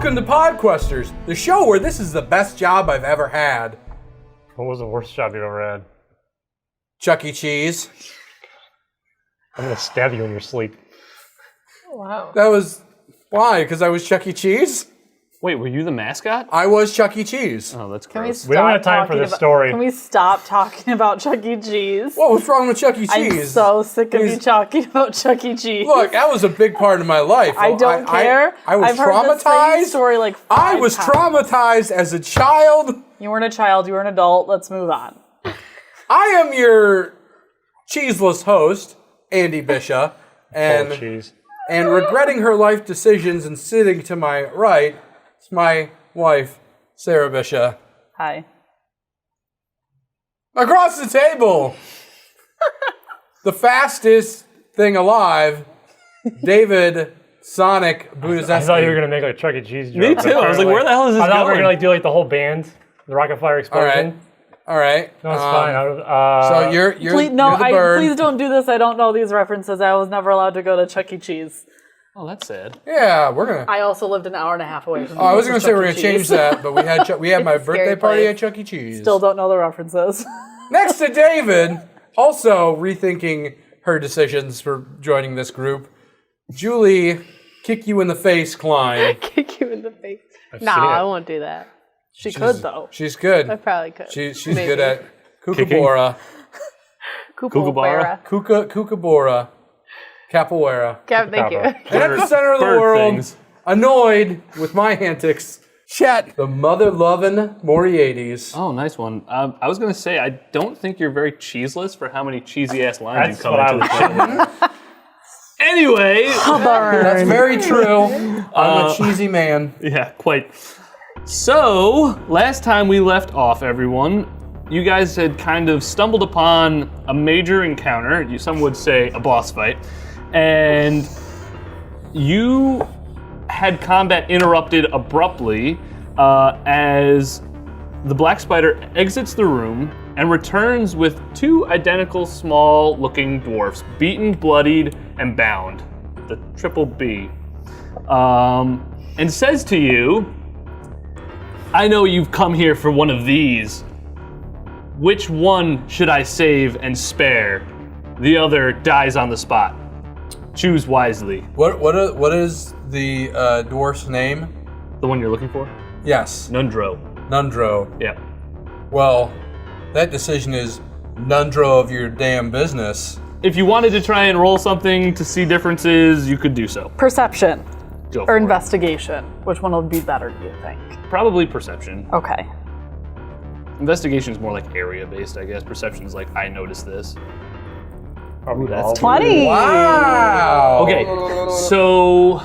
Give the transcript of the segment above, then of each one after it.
Welcome to Podquesters, the show where this is the best job I've ever had. What was the worst job you ever had? Chuck E. Cheese. I'm gonna stab you in your sleep. Wow. That was... Why? Because I was Chuck E. Cheese? Wait, were you the mascot? I was Chuck E. Cheese. Oh, that's Can gross. We don't have time for this story. Can we stop talking about Chuck E. Cheese? What's wrong with Chuck E. I'm Cheese? so sick of you talking about Chuck E. Cheese. Look, that was a big part of my life. I don't care. I was I've heard the same traumatized. story like 5 I was times. traumatized as a child. You weren't a child. You were an adult. Let's move on. I am your cheeseless host, Andy Bishop, Oh, cheese. and regretting her life decisions and sitting to my right is my wife, Sarah Bishop. Hi. Across the table, the fastest thing alive, David Sonic Budazeski. I thought you were gonna make like a Chuck E. Cheese joke. Me too. I was like, where the hell is this I thought we were going? gonna like do like the whole band, the Rocket Fire Explosion. All right. No, it's fine. So you're Please, you're the bird. please don't do this. I don't know these references. I was never allowed to go to Chuck E. Cheese. Oh, that's sad. Yeah, we're gonna. I also lived an hour and a half away from. I was gonna say Chuck we're E. gonna change Cheese. that, but we had my It's a scary birthday party place. at Chuck E. Cheese. Still don't know the references. Next to David, also rethinking her decisions for joining this group, Julie, kick you in the face, Klein. Kick you in the face. seen Nah, it. I won't do that. She could though. She's good. I probably could. She's Maybe. good at kookaburra, Kookaburra. kookaburra, capoeira. Thank you. And at the center of the Bird world, things. annoyed with my antics, Chet, the mother-loving Moriarty's. Oh, nice one. I was going to say, I don't think you're very cheeseless for how many cheesy-ass lines That's you come what I into was the show. Anyway. That's very true. I'm a cheesy man. Yeah, quite. So, last time we left off, everyone, you guys had kind of stumbled upon a major encounter. Some would say a boss fight. And you had combat interrupted abruptly as the Black Spider exits the room and returns with 2 identical small-looking dwarfs, beaten, bloodied, and bound. The triple B. And says to you, I know you've come here for one of these. Which one should I save and spare? The other dies on the spot. Choose wisely. What is the dwarf's name? The one you're looking for? Yes, Nundro. Nundro. Yeah. Well, that decision is Nundro of your damn business. If you wanted to try and roll something to see differences, you could do so. Perception Go for or it. investigation. Which one would be better, do you think? Probably perception. Okay. Investigation is more like area-based, I guess. Perception is like, I noticed this. Probably that's all. 20. Wow. Okay, so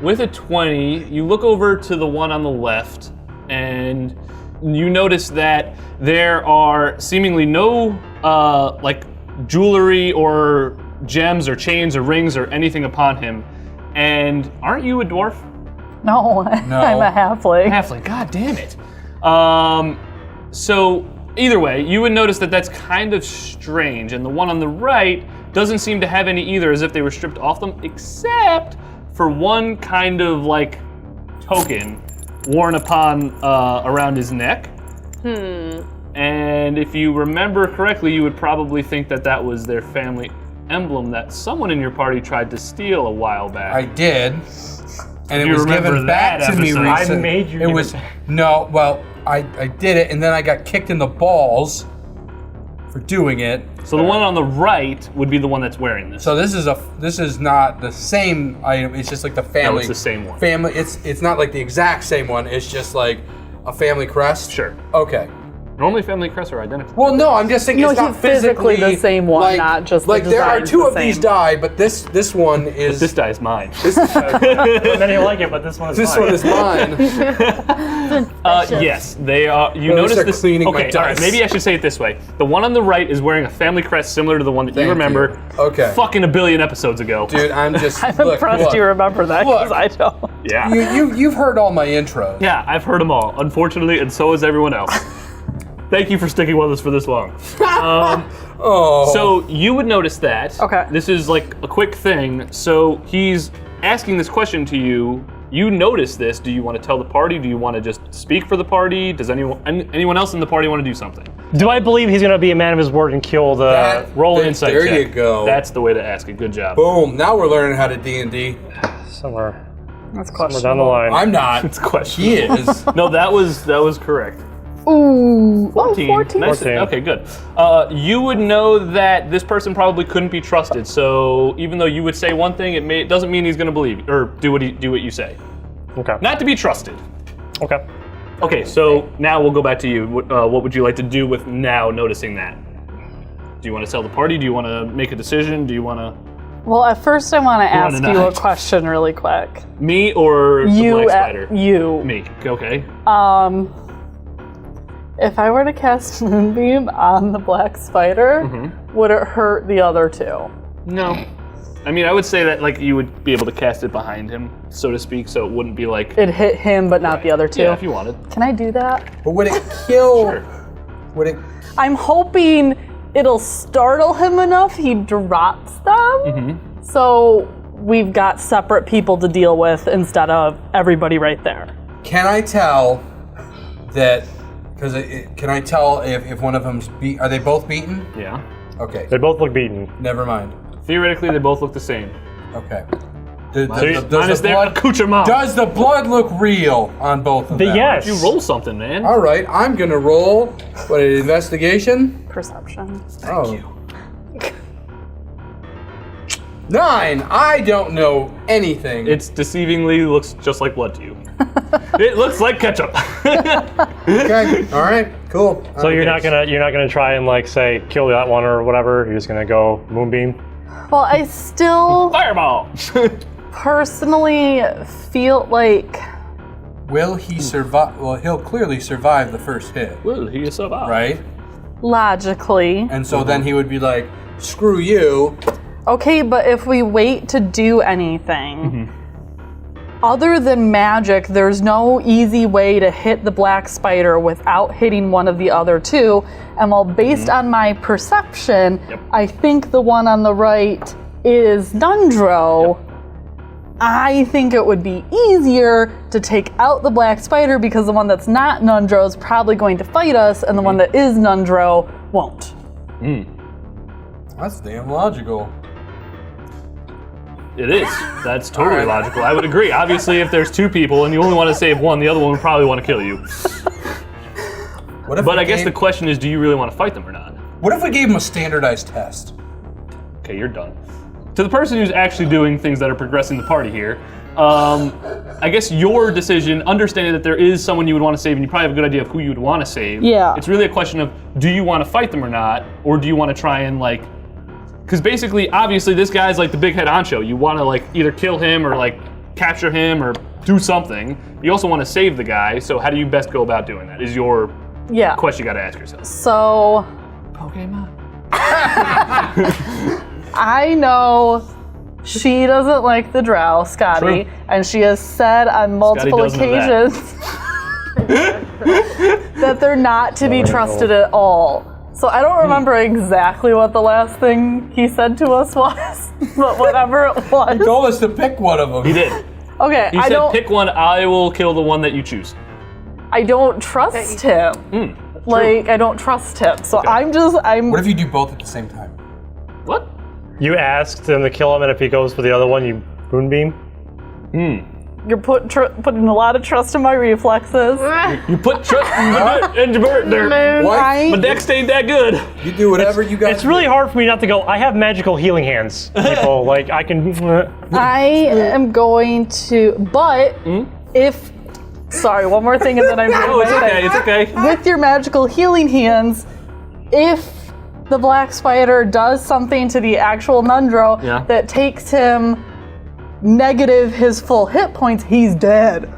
with a 20, you look over to the one on the left, and you notice that there are seemingly no like jewelry or gems or chains or rings or anything upon him. And aren't you a dwarf? No, I'm a halfling. Halfling, god damn it. So either way, you would notice that that's kind of strange, and the one on the right doesn't seem to have any either, as if they were stripped off them, except for one kind of like token worn upon around his neck. And if you remember correctly, you would probably think that that was their family emblem that someone in your party tried to steal a while back. I did, and it You was remember given back that to me episode. recently. I made you It give was it back. no. Well, I did it, and then I got kicked in the balls for doing it. So the one on the right would be the one that's wearing this. So this is not the same item. It's just like the family. No, it's the same one. Family. It's not like the exact same one. It's just like a family crest. Sure. Okay. Normally family crests are identical. Well, no, I'm just saying No, it's not he's physically the same one, like, not just the like there are design's 2 the of these same. die, but this one is This die is mine. And then you like it, but this one is this mine. one is mine. Yes, they are. You Well, notice start this. cleaning my Okay, all right. dice. Maybe I should say it this way: the one on the right is wearing a family crest similar to the one that Thank you remember. you. Okay. Fucking a billion episodes ago. Dude, I'm just I'm look, impressed look. you remember that because Look. I don't. Yeah. You've heard all my intros. Yeah, I've heard them all, unfortunately, and so has everyone else. Thank you for sticking with us for this long. Oh. So you would notice that. Okay. This is like a quick thing. So he's asking this question to you You notice this. Do you want to tell the party? Do you want to just speak for the party? Does anyone else in the party want to do something? Do I believe he's going to be a man of his word and kill the... Roll an insight check. There you go. That's the way to ask it. Good job. Boom. Now we're learning how to D&D. Somewhere That's down the questionable. line. I'm not. It's question. He is. No, that was correct. Ooh. 14. 14. Nice. 14. Okay, good. You would know that this person probably couldn't be trusted. So even though you would say one thing, it doesn't mean he's going to believe you, or do what you say. Okay. Not to be trusted. Okay. Okay, so now we'll go back to you. What would you like to do with now noticing that? Do you want to tell the party? Do you want to make a decision? Do you want to... Well, at first I want to ask you a not. question really quick. Me or the Black Spider? You. Me. Okay. If I were to cast Moonbeam on the Black Spider, would it hurt the other two? No. I mean, I would say that like you would be able to cast it behind him, so to speak, so it wouldn't be like... It hit him, but not the other two. Yeah, if you wanted. Can I do that? But would it kill? Sure. Would it? I'm hoping it'll startle him enough he drops them. So we've got separate people to deal with instead of everybody right there. Can I tell that? Because can I tell if one of them's beat? Are they both beaten? Yeah. Okay. They both look beaten. Never mind. Theoretically, they both look the same. Okay. Minus their accoutrement. Does the blood look real on both of them? Yes. You roll something, man. All right, I'm gonna roll. What, an investigation? Perception. Thank you. 9. I don't know anything. It's deceivingly looks just like blood to you. It looks like ketchup. Okay. All right. Cool. So you're not gonna try and like say kill that one or whatever. You're just gonna go Moonbeam. Well, I still Fireball. personally feel like Will he survive? Well, he'll clearly survive the first hit, Well, he is so bad. right? logically. And so then he would be like, "Screw you." Okay, but if we wait to do anything, other than magic, there's no easy way to hit the Black Spider without hitting one of the other two. And while based on my perception, I think the one on the right is Nundro. I think it would be easier to take out the Black Spider because the one that's not Nundro is probably going to fight us, and the one that is Nundro won't. That's damn logical. It is. That's totally logical. I would agree. Obviously, if there's two people and you only want to save one, the other one would probably want to kill you. What if But we I guess the gave- question is, do you really want to fight them or not? What if we gave him a standardized test? Okay, you're done. To the person who's actually doing things that are progressing the party here, I guess your decision, understanding that there is someone you would want to save, and you probably have a good idea of who you would want to save. Yeah. It's really a question of, do you want to fight them or not, or do you want to try and like, because basically, obviously, this guy's like the big head honcho. You want to like either kill him or like capture him or do something. You also want to save the guy. So how do you best go about doing that? Is your Yeah. question you got to ask yourself. So Pokemon. I know she doesn't like the drow, Scotty, True. and she has said on multiple doesn't know that. occasions that they're not to be trusted at all. So I don't remember exactly what the last thing he said to us was, but whatever it was. He told us to pick one of them. He did. Okay, He I said, don't. pick one. I will kill the one that you choose. I don't trust him. Like I don't trust him. So I'm. What if you do both at the same time? What? You asked him to kill him, and if he goes for the other one, you Moonbeam. You're putting a lot of trust in my reflexes. You put trust in the bird there. What? My dex ain't that good. You do whatever you got. It's really hard for me not to go. I have magical healing hands, people. Like I can. I am going to, but if, sorry, one more thing and then I'm doing Oh, my it's thing. okay. It's okay. With your magical healing hands, if the Black Spider does something to the actual Nundro Yeah. that takes him negative his full hit points, he's dead.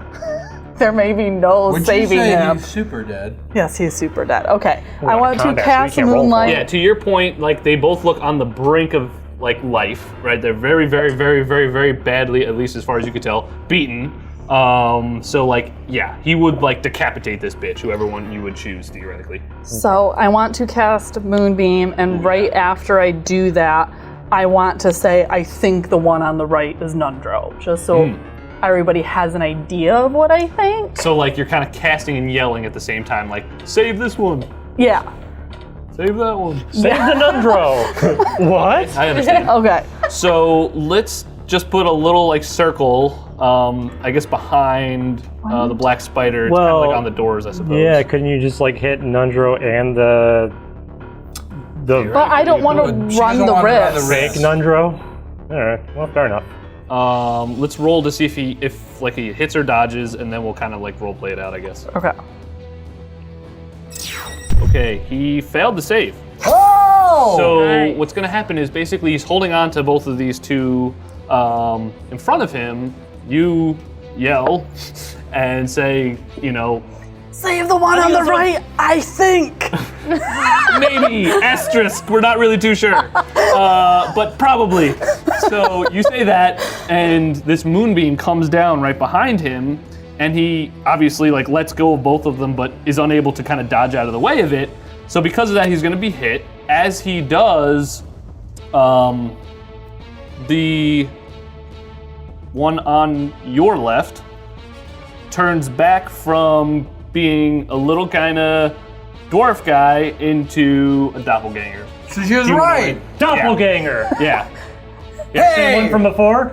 There may be no Would saving you say him. he's super dead? Yes, he's super dead. Okay, I in want to combat, so cast you can't roll for it. Moonlight. Yeah, to your point, like they both look on the brink of like life, right? They're very, very, very, very, very badly, at least as far as you could tell, beaten. So like, yeah, he would like decapitate this bitch, whoever one you would choose theoretically. So I want to cast Moonbeam, and right after I do that, I want to say I think the one on the right is Nundro, just so everybody has an idea of what I think. So like you're kind of casting and yelling at the same time, like save this one, Yeah. save that one. Save the Nundro. What? I understand. Okay. So let's just put a little like circle, I guess behind the black spider. It's kind of Well, like on the doors, I suppose. Yeah, couldn't you just like hit Nundro and the But I don't want to She run doesn't the wanna run the risk. risk. fake Nundro? All right, well, fair enough. Let's roll to see if he hits or dodges, and then we'll kind of like role play it out, I guess. Okay. Okay, he failed to save. Oh! So Nice. what's going to happen is basically he's holding on to both of these two in front of him. You yell and say, you know, Save the one on the right, I think. maybe, asterisk, we're not really too sure. But probably. So you say that, and this moonbeam comes down right behind him, and he obviously like lets go of both of them, but is unable to kind of dodge out of the way of it. So because of that, he's going to be hit. As he does, the one on your left turns back from being a little kind of dwarf guy into a doppelganger. So she was right. Doppelganger. Yeah. Same one from before?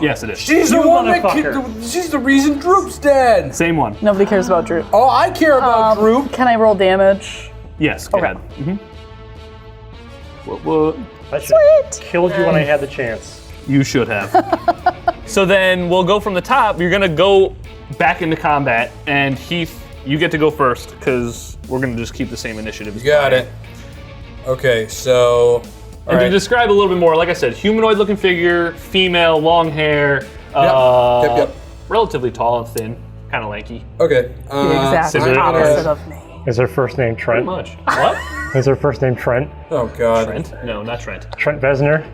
Yes, it is. She's the You one that motherfucker. she's the reason Droop's dead. Same one. Nobody cares about Drew. Oh, I care about Droop. Can I roll damage? Yes, go Okay. ahead. What? I should have killed you when I had the chance. You should have. So then we'll go from the top. You're gonna go back into combat, and Heath, you get to go first because we're gonna just keep the same initiative. You got it. Okay, so. And to describe a little bit more, like I said, humanoid-looking figure, female, long hair, Yep. relatively tall and thin, kind of lanky. Okay. The exact Is it- opposite of me. Is her first name Pretty Trent? much. What? Is her first name Trent? Oh God. Trent? No, not Trent. Trent Vesner?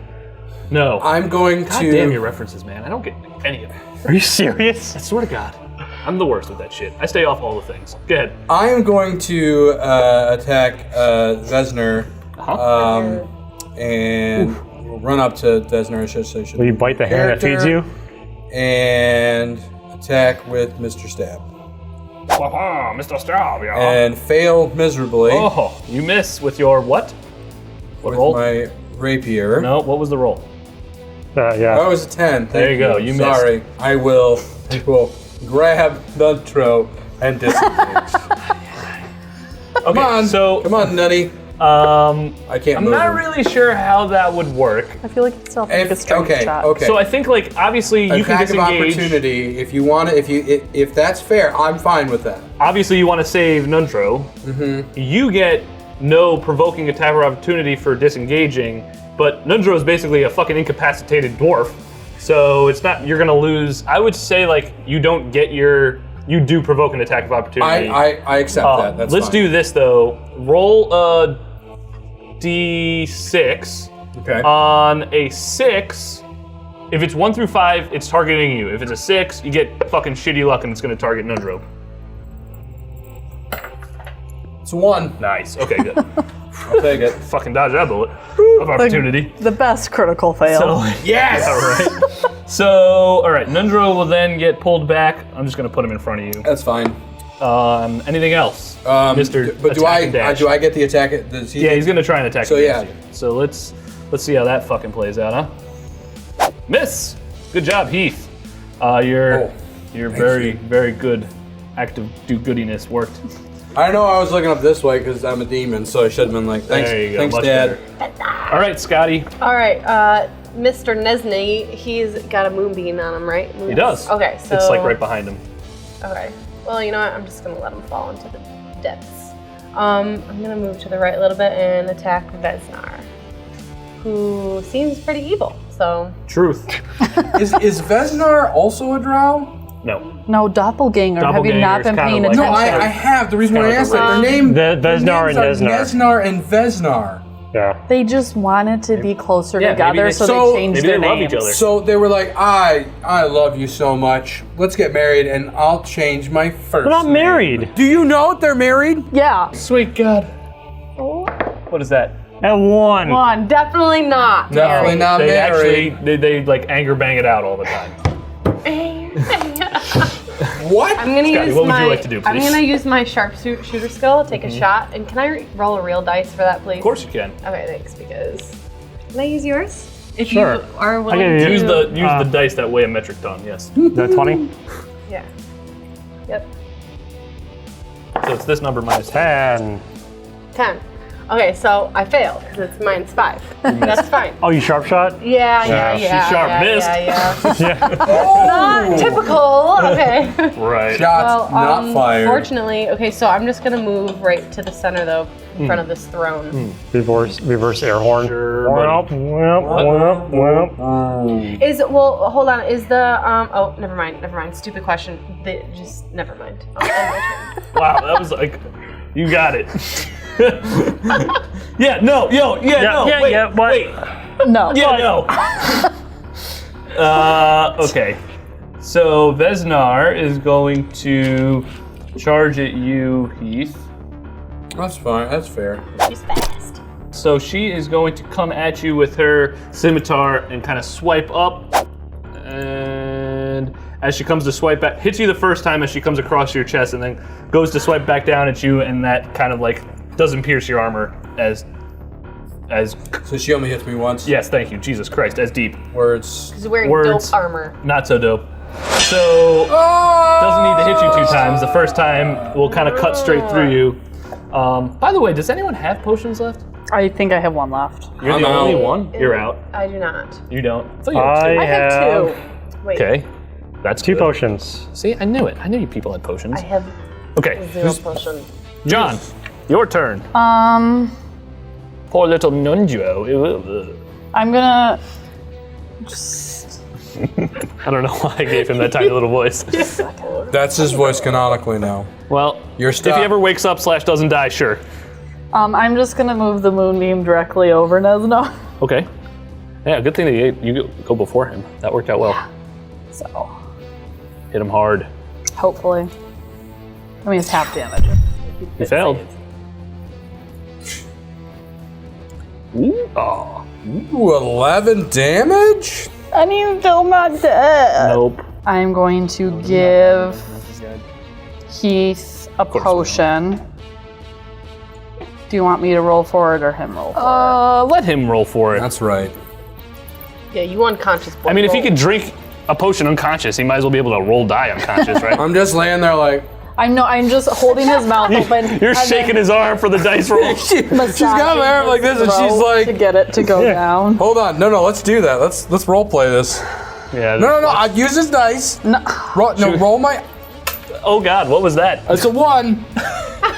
No. I'm going God to. damn your references, man. I don't get any of them. Are you serious? I swear to God. I'm the worst with that shit. I stay off all the things. Go ahead. I am going to attack Nezznar, and we'll run up to Nezznar. I should say. Will you bite the hand that feeds you? And attack with Mr. Stab. Mr. Stab, yeah. And fail miserably Oh, you miss with your what? What with roll? my rapier. No, what was the roll? Yeah. That was a 10. There you go, you missed. Sorry. I will grab Nutro and disengage. Okay, Come on, Nutty. I can't I'm move. not him. really sure how that would work. I feel like it's still like a strength shot. Okay. So I think like obviously you can Attack of disengage. opportunity. If you want to, if that's fair, I'm fine with that. Obviously you want to save Nundro. Mm-hmm. You get no provoking attack of opportunity for disengaging, but Nundro is basically a fucking incapacitated dwarf. So it's not you're gonna lose. I would say like you don't get your. You do provoke an attack of opportunity. I accept that. That's let's fine. do this though. Roll a d6. Okay. On a 6, if it's 1 through 5, it's targeting you. If it's a 6, you get fucking shitty luck and it's gonna target Nundro. It's 1. Nice. Okay, good. I'll take it. Fucking dodge that bullet of opportunity. The best critical fail. So, Yes. all right. So, all right, Nundro will then get pulled back. I'm just gonna put him in front of you. That's fine. Anything else, Mr. But do Attack and Dash? I get the attack? Does he? Yeah, he's gonna try and attack So, against yeah. you. So let's see how that fucking plays out, huh? Miss. Good job, Heath. Your very good act of do-goodiness worked. I know I was looking up this way because I'm a demon, so I should have been like, thanks, There you go, thanks, much Dad. better. All right, Scotty. All right, Mr. Nezznar, he's got a moonbeam on him, right? He does. Okay, so It's like right behind him. Okay. Well, you know what? I'm just gonna let him fall into the depths. I'm gonna move to the right a little bit and attack Nezznar, who seems pretty evil. So Truth. Is Nezznar also a drow? No. No, doppelganger. Have you not been Doppelganger's paying kinda attention? like- No, I have. The reason why I kinda asked like that, a their name. Vesnar their and names are Nezznar. Nezznar and Vesnar. Yeah. They just wanted to be closer Yeah, maybe together, they- so so- they changed maybe their they love names. each other. So they were like, I love you so much. Let's get married, and I'll change my first. We're not name." married. Do you know they're married? Yeah. Sweet God. What is that? At 1. come on, definitely not. Definitely not They married. actually, they like anger bang it out all the time. What? I'm gonna Scotty, use what would my. you like to do, I'm please? gonna use my sharpshooter skill, take a shot, and can I roll a real dice for that, please? Of course you can. Okay, thanks. Because can I use yours? If Sure. you are I willing can to Use the dice that weigh a metric ton. Yes. That 20? Yeah. Yep. So it's this number minus 10. 10. 10. Okay, so I failed because it's minus 5. That's fine. Oh, you sharp shot? Yeah. she sharp missed. Yeah. Yeah. Not typical. Okay. Right. Shots not fired. Fortunately, okay, so I'm just gonna move right to the center though, in front of this throne. Reverse air horn. Sure, Well, Hold on. Is the oh, never mind. Stupid question. Just never mind. I'll end my turn. Wow, that was like, you got it. Yeah, no, no, what? wait. No. Yeah, no. Okay. So Nezznar is going to charge at you, Heath. That's fine. That's fair. She's fast. So she is going to come at you with her scimitar and kind of swipe up. And as she comes to swipe back, hits you the first time as she comes across your chest, and then goes to swipe back down at you, and that kind of like doesn't pierce your armor as. So she only hits me once. Yes, thank you, Jesus Christ, as deep. Words. She's wearing Words. dope armor. Not so dope. So doesn't need to hit you 2 times. The first time will kind of cut straight through you. By the way, does anyone have potions left? I think I have one left. You're I'm the only out. one. You're out. I do not. You don't. I thought you had 2. I have 2. Wait. Okay, that's 2 good. potions. See, I knew it. I knew you people had potions. I have Okay, 0 potion. John, your turn. Poor little Nunjo. I'm gonna just. I don't know why I gave him that tiny little voice. That's his voice canonically now. Well, You're if he stuck. ever wakes up / doesn't die, sure. I'm just gonna move the moonbeam directly over Nezznar. Okay. Yeah, good thing that you go before him. That worked out well. So, Hit him hard. hopefully. I mean, it's half damage. You failed. Ooh. Oh. Ooh, 11 damage? And he's still not dead. Nope. I'm going to give Heath a potion. Do you want me to roll for it or him roll for Let him roll for it. That's right. Yeah, you unconscious boy. I mean, if he roll. could drink a potion unconscious, he might as well be able to roll die unconscious, right? I'm just laying there like, it? I'm just holding his mouth open. You're shaking his arm for the dice roll. she's got my arm like this, and she's to like, get it to go down. hold on, no, let's do that. Let's role play this. Yeah. No, I'd use his dice. No. Roll my. Oh God, what was that? That's a 1.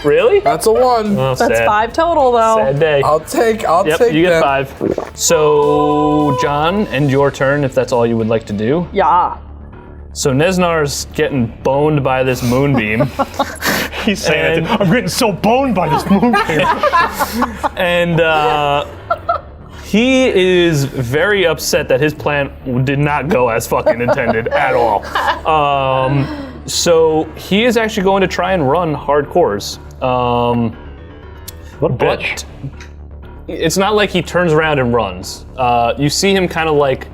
Really? That's a 1. Oh, That's sad. 5 total, though. Sad day. I'll take Yep, you get that. 5. So, John, end your turn if that's all you would like to do. Yeah. So Neznar's getting boned by this moonbeam. He's saying, I'm getting so boned by this moonbeam. And he is very upset that his plan did not go as fucking intended at all. So he is actually going to try and run hardcores. What a But bitch. it's not like he turns around and runs. You see him kind of like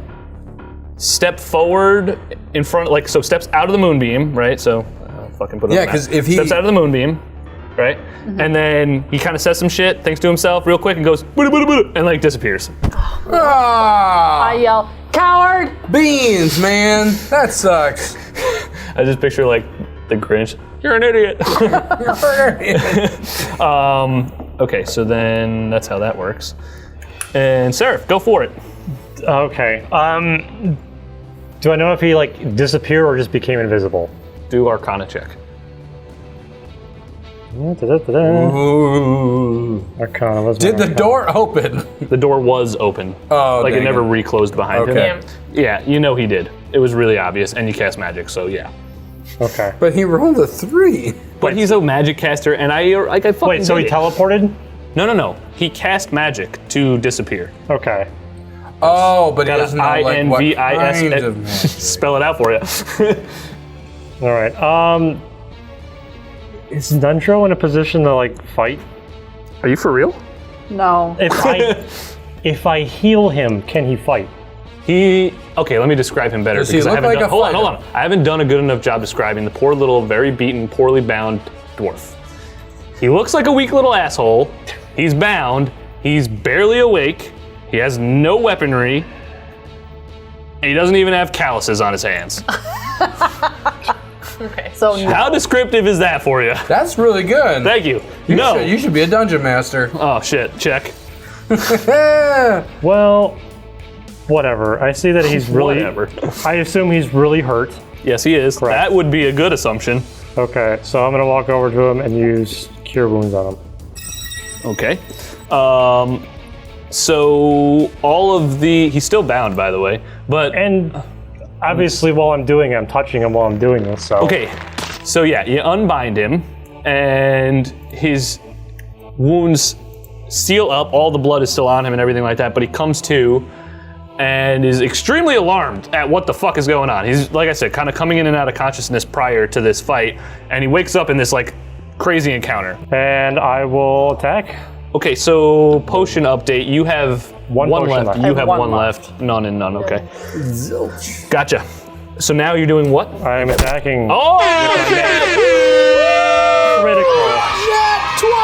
step forward in front, like so steps out of the moonbeam, right? So fucking put it Yeah, on the map. 'cause if he- steps out of the moonbeam, right? And then he kind of says some shit, thinks to himself real quick, and goes "Bada, bada, bada," and like disappears. Ah, I yell, coward! beans, man. That sucks. I just picture like the Grinch. You're an idiot. Okay, so then that's how that works. And Seraph, go for it. Okay. Do I know if he like disappeared or just became invisible? Do Arcana check. Ooh. Arcana was Did the door open? The door was open. Oh, like it dang never it. reclosed behind Okay. him. Yeah, you know he did. It was really obvious, and you cast magic, so yeah. Okay. But he rolled a 3. But he's a magic caster, and I fucking Wait, so he did it. teleported? No. He cast magic to disappear. Okay. Oh, but he doesn't know like what INVIS. kind of magic. Spell it out for you. All right. Is Nundro in a position to like fight? Are you for real? No. If I heal him, can he fight? Okay, let me describe him better. Does he because I look haven't like done, a hold on, fighter? hold on. I haven't done a good enough job describing the poor little, very beaten, poorly bound dwarf. He looks like a weak little asshole. He's bound. He's barely awake. He has no weaponry. And he doesn't even have calluses on his hands. Okay. So How descriptive is that for you? That's really good. Thank you. You should be a dungeon master. Oh shit, check. Well, whatever. I see that he's really. Whatever. I assume he's really hurt. Yes, he is. Correct. That would be a good assumption. Okay, so I'm gonna walk over to him and use Cure Wounds on him. Okay. So all of he's still bound, by the way, but And obviously, while I'm doing it, I'm touching him while I'm doing this. So okay. So yeah, you unbind him, and his wounds seal up. All the blood is still on him and everything like that. But he comes to, and is extremely alarmed at what the fuck is going on. He's, like I said, kind of coming in and out of consciousness prior to this fight, and he wakes up in this like crazy encounter. And I will attack. Okay, so potion update. You have One potion left. left. You I have have one one left. None and none. Okay. Gotcha. So now you're doing what? I am attacking. Oh! Critical. 20!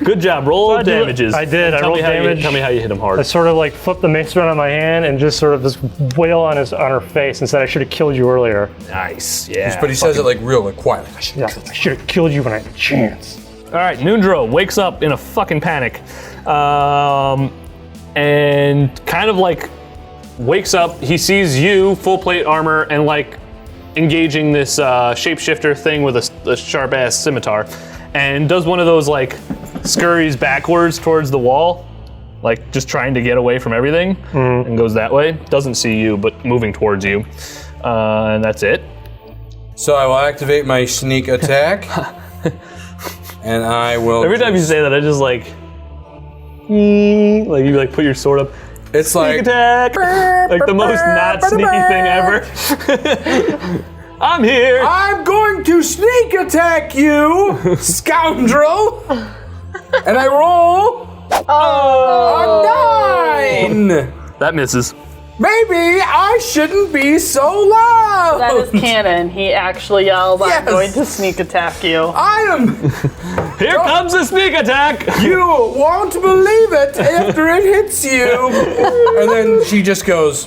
Good job. Roll damages. I did. I Tell me rolled damage. Tell me how you hit him hard. I sort of like flipped the mace around on my hand and just sort of just wail on her face and said, I should have killed you earlier. Nice. Yeah. But he says it like real, like quiet. Like, I should Yeah, I should have killed you when I had a chance. All right. Noondro wakes up in a fucking panic, and kind of like wakes up. He sees you, full plate armor, and like engaging this shapeshifter thing with a sharp ass scimitar, and does one of those like scurries backwards towards the wall, like just trying to get away from everything, and goes that way. Doesn't see you, but moving towards you, and that's it. So I will activate my sneak attack. And I will. Every time you say that, I just like you like put your sword up. It's Sneak like. attack! Like the most not sneaky thing ever. I'm here! I'm going to sneak attack you, scoundrel! And I roll a 9! That misses. Maybe I shouldn't be so loud! that is canon. He actually yelled, I'm Yes. going to sneak attack you. I am. Here comes a sneak attack! You won't believe it after it hits you. And then she just goes,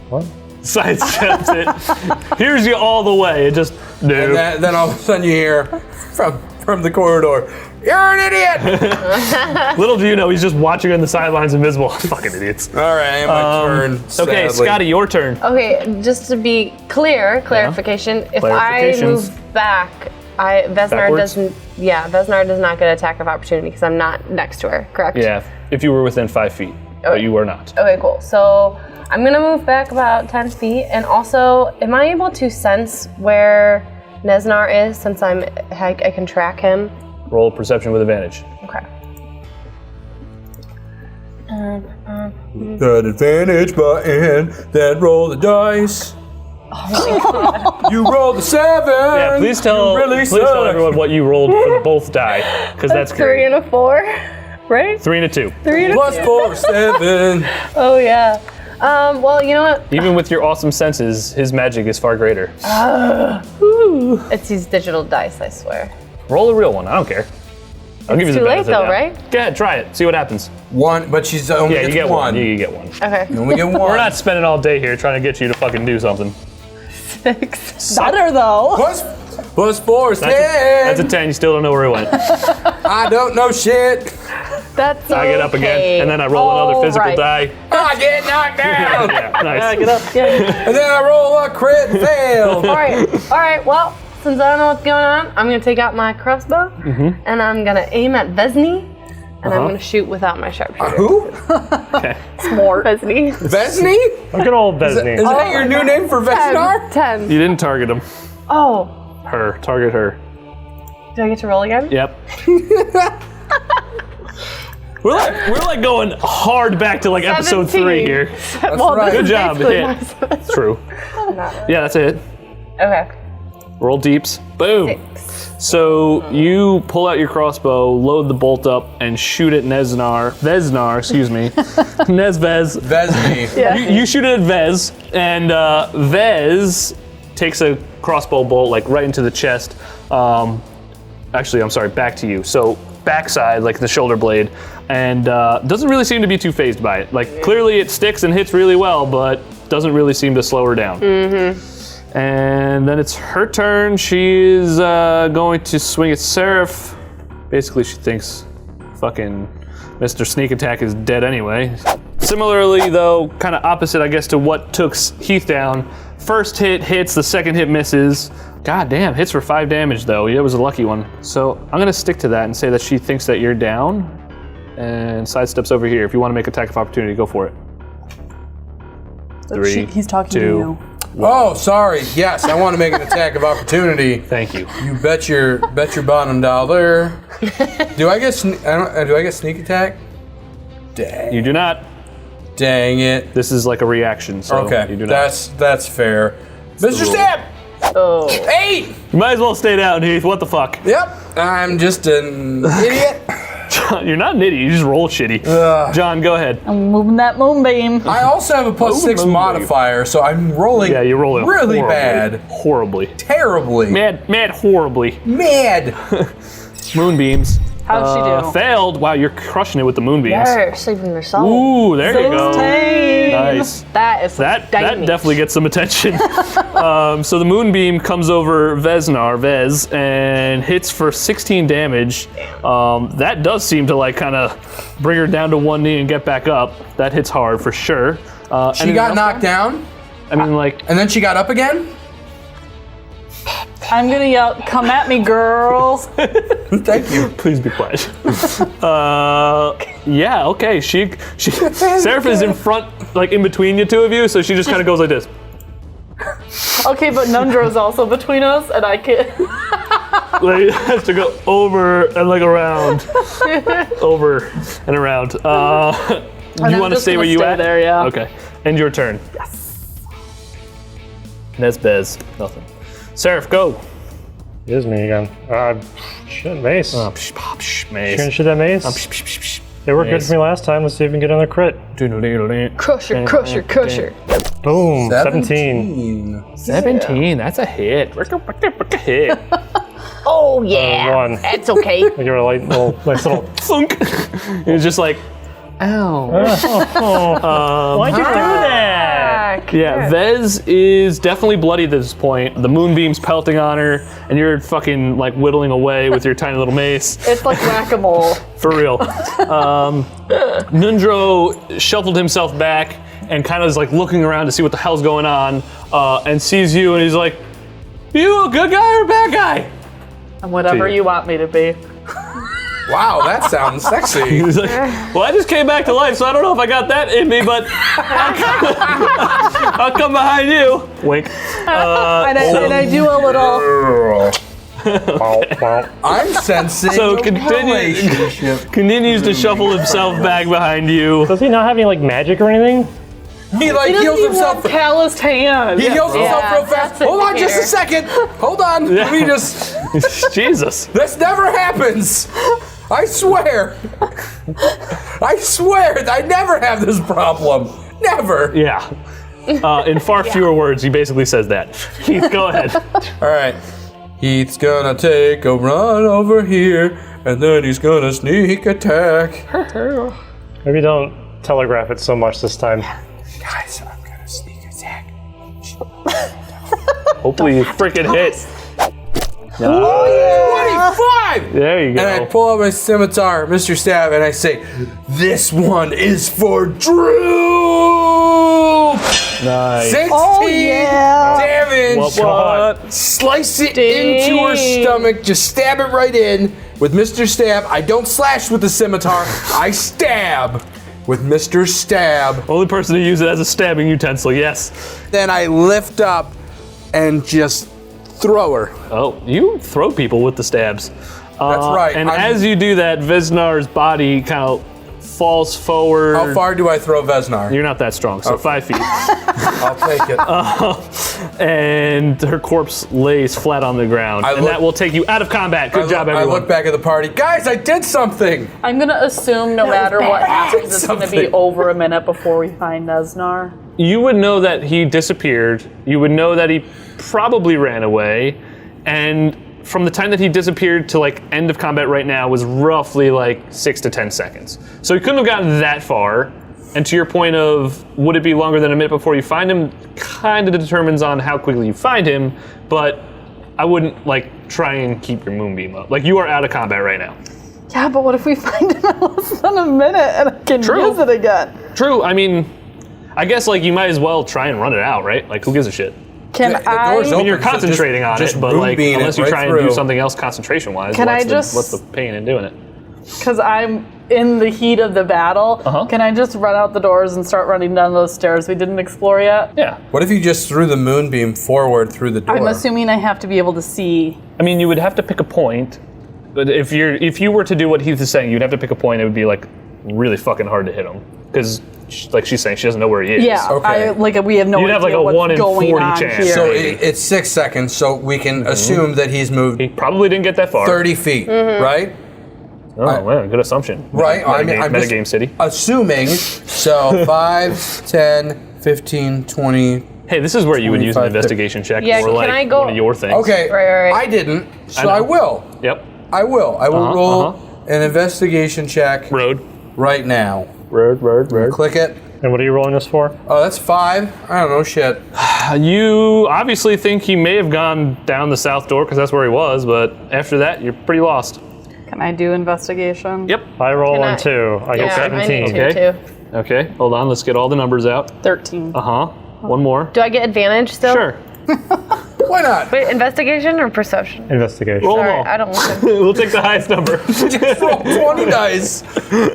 What? Sidesteps it. Here's you all the way. It just no. and then all of a sudden you hear from the corridor, "You're an idiot!" Little do you know, he's just watching on the sidelines, invisible. Fucking idiots. All right, my turn. Okay, sadly. Scotty, your turn. Okay, just to be clear, clarification. If I Clarifications. move back, Nezznar Backwards? doesn't. Yeah, Nezznar does not get an attack of opportunity because I'm not next to her. Correct? Yeah, if you were within 5 feet, but you were not. Okay, cool. So I'm gonna move back about 10 feet, and also, am I able to sense where Nezznar is since I can track him? Roll perception with advantage. Okay. That advantage button, then roll the dice. You rolled a 7. Yeah, please tell everyone what you rolled for both die, because that's Three great. and a 4, right? 3 and a 2. 3 and a Plus 4, 7. Oh yeah. Well, you know what? Even with your awesome senses, his magic is far greater. It's these digital dice, I swear. Roll a real one. I don't care. I'll give you It's the too late benefit of though, the doubt. right? Go ahead, try it. See what happens. 1, but she's only Yeah, you gets get 1. one. You get one. Okay. You only get 1. We're not spending all day here trying to get you to fucking do something. 6. Better though. Plus 4 is 10. That's a 10. You still don't know where he went. I don't know shit. That's I get up again, and then I roll another physical die. I get knocked down. Yeah, nice. Get up. Yeah. And then I roll a crit fail. All right. Well, since I don't know what's going on, I'm gonna take out my crossbow, and I'm gonna aim at Vesni, and I'm gonna shoot without my sharpshooter. Who? More Vesni. Vesni? Look at old Besney. Is that your new name for Vesnar? 10. You didn't target him. Oh, Her. Target her. do I get to roll again? Yep. We're like going hard back to like episode 3 17. here. Well, right. this Good is job. basically Hit. my- True. Yeah, that's it. Okay. Roll deeps. Boom. 6. So you pull out your crossbow, load the bolt up, and shoot at Nezznar, excuse me. Nezvez. Vesmi. You shoot it at Vez, and Vez takes a crossbow bolt like right into the chest. Actually, I'm sorry, back to you. So backside, like the shoulder blade, and doesn't really seem to be too phased by it. Like clearly it sticks and hits really well, but doesn't really seem to slow her down. Mm-hmm. And then it's her turn. She's going to swing at Seraph. Basically, she thinks fucking Mr. Sneak Attack is dead anyway. Similarly, though, kind of opposite, I guess, to what took Heath down. First hit hits, the second hit misses. God damn, hits for 5 damage, though. Yeah, it was a lucky one. So I'm going to stick to that and say that she thinks that you're down and sidesteps over here. If you want to make attack of opportunity, go for it. 3, He's talking to 2. you. Oh, sorry. Yes, I want to make an attack of opportunity. Thank you. You bet your bottom dollar. Do I get sneak attack? Dang. You do not. Dang it. This is like a reaction, so Okay, you do not. that's fair. Mr. rule. Stab! Oh. 8! You might as well stay down, Heath. What the fuck? Yep, I'm just an idiot. You're not an idiot. You just roll shitty. John, go ahead. I'm moving that moonbeam. I also have a +6 modifier, so I'm rolling Yeah, you roll it really horribly. bad. Horribly. Terribly. Mad horribly. Mad. Moonbeams. How'd she do? Failed. Wow, you're crushing it with the moonbeams. They're sleeping their soul. Ooh, there you go. 16. Nice. That is That damage. definitely gets some attention. So the moonbeam comes over Vez, and hits for 16 damage. That does seem to like kind of bring her down to one knee and get back up. That hits hard for sure. She got knocked down, I mean, like, and then she got up again? I'm gonna yell, come at me, girls. Thank you. please be quiet. Yeah, okay. She Seraph is in front, like in between you two of you, so she just kind of goes like this. Okay, but Nundro's also between us, and I can't. Like, has to go over and like around, over and around. You I'm want to just stay where gonna you stay at? there, yeah. Okay. End your turn. Yes. Nezbez, nothing. Seraph, go. It is me again. Shit, mace. Psh, pop, psh, mace. Gonna shoot that mace? Psh, psh, psh, psh. They worked good Mace. for me last time. Let's see if we can get another crit. Crusher, crusher, crusher. Boom. 17. 17, that's a hit. Hit. Oh, yeah. 1. It's okay. I give her a light little, nice little. Thunk. It's just like, ow. Why'd you do that? Yeah, Vez is definitely bloody at this point. The moonbeam's pelting on her, and you're fucking like whittling away with your tiny little mace. It's like whack-a-mole. For real. Nundro shuffled himself back and kind of is like looking around to see what the hell's going on, and sees you, and he's like, "You a good guy or a bad guy?" And whatever you want me to be. Wow, that sounds sexy. He's like, "Well, I just came back to life, so I don't know if I got that in me, but I'll come behind you." Wink. And I do a little. I'm sensing So a relationship. continues to shuffle himself back behind you. Does he not have any like magic or anything? He like heals himself. Calloused hand. He heals himself Yeah, real fast. that's a Hold on just a hair. second. Hold on. Let me just. Jesus. This never happens. I swear. I swear. I never have this problem. Never. Yeah. In far fewer words, he basically says that. Keith, go ahead. All right. Heath's gonna take a run over here, and then he's gonna sneak attack. Maybe don't telegraph it so much this time. Guys, I'm gonna sneak attack. Hopefully you freaking hit. 25! There you go. And I pull out my scimitar, Mr. Stab, and I say, "This one is for Drew!" Nice. 16 damage. What? Slice it into her stomach. Just stab it right in with Mr. Stab. I don't slash with the scimitar. I stab with Mr. Stab. Only person to use it as a stabbing utensil, yes. Then I lift up and just throw her. Oh, you throw people with the stabs. That's right. And I'm- as you do that, Veznar's body kind of falls forward. How far do I throw Vesnar? You're not that strong, so 5 feet. I'll take it. And her corpse lays flat on the ground. And that will take you out of combat. Good job, everyone. I look back at the party. Guys, I did something. I'm gonna assume no matter what happens, it's gonna be Something. over a minute before we find Nezznar. You would know that he disappeared. You would know that he probably ran away. And from the time that he disappeared to like end of combat right now was roughly like 6 to 10 seconds. So he couldn't have gotten that far. And to your point of, would it be longer than a minute before you find him, kind of determines on how quickly you find him, but I wouldn't like try and keep your moonbeam up. Like you are out of combat right now. Yeah, but what if we find him in less than a minute and I can use it again? True, I mean, I guess like you might as well try and run it out, right? Like who gives a shit? Can The door's I? open. I mean, you're so concentrating on just it, but like moonbeam it unless you right try and do through. something else concentration-wise, Can I what's just- the pain in doing it? Because I'm in the heat of the battle. Can I just run out the doors and start running down those stairs we didn't explore yet? Yeah. What if you just threw the moonbeam forward through the door? I'm assuming I have to be able to see. I mean, you would have to pick a point, but if you were to do what Heath is saying, you'd have to pick a point. It would be like really fucking hard to hit him because, like she's saying, she doesn't know where he is. Yeah, Okay. we have no You'd idea have like a what's 1 in going 40 on chance. here. So maybe. it's 6 seconds, so we can assume that he's moved He probably didn't get that far. 30 feet, right? Oh, man, good assumption. Right. I mean, Metagame, I'm metagame just city. assuming. So 5, 10, 15, 20. Hey, this is where you would use an 25, investigation check Yeah, or can like I go- one of your things. Okay. Right. I didn't, so know. I will. Yep. I will. I will Uh-huh, roll an investigation check Road. right now. Road. Click it. And what are you rolling this for? Oh, that's 5. I don't know shit. You obviously think he may have gone down the south door because that's where he was, but after that, you're pretty lost. Can I do investigation? Yep. I roll Can on I- 2. I get Yeah, I 17. need to Okay. too. Okay, hold on. Let's get all the numbers out. 13. One more. Do I get advantage still? Sure. Why not? Wait, investigation or perception? Investigation. Roll them Sorry, all. I don't listen. We'll take the highest number. Roll 20 dice.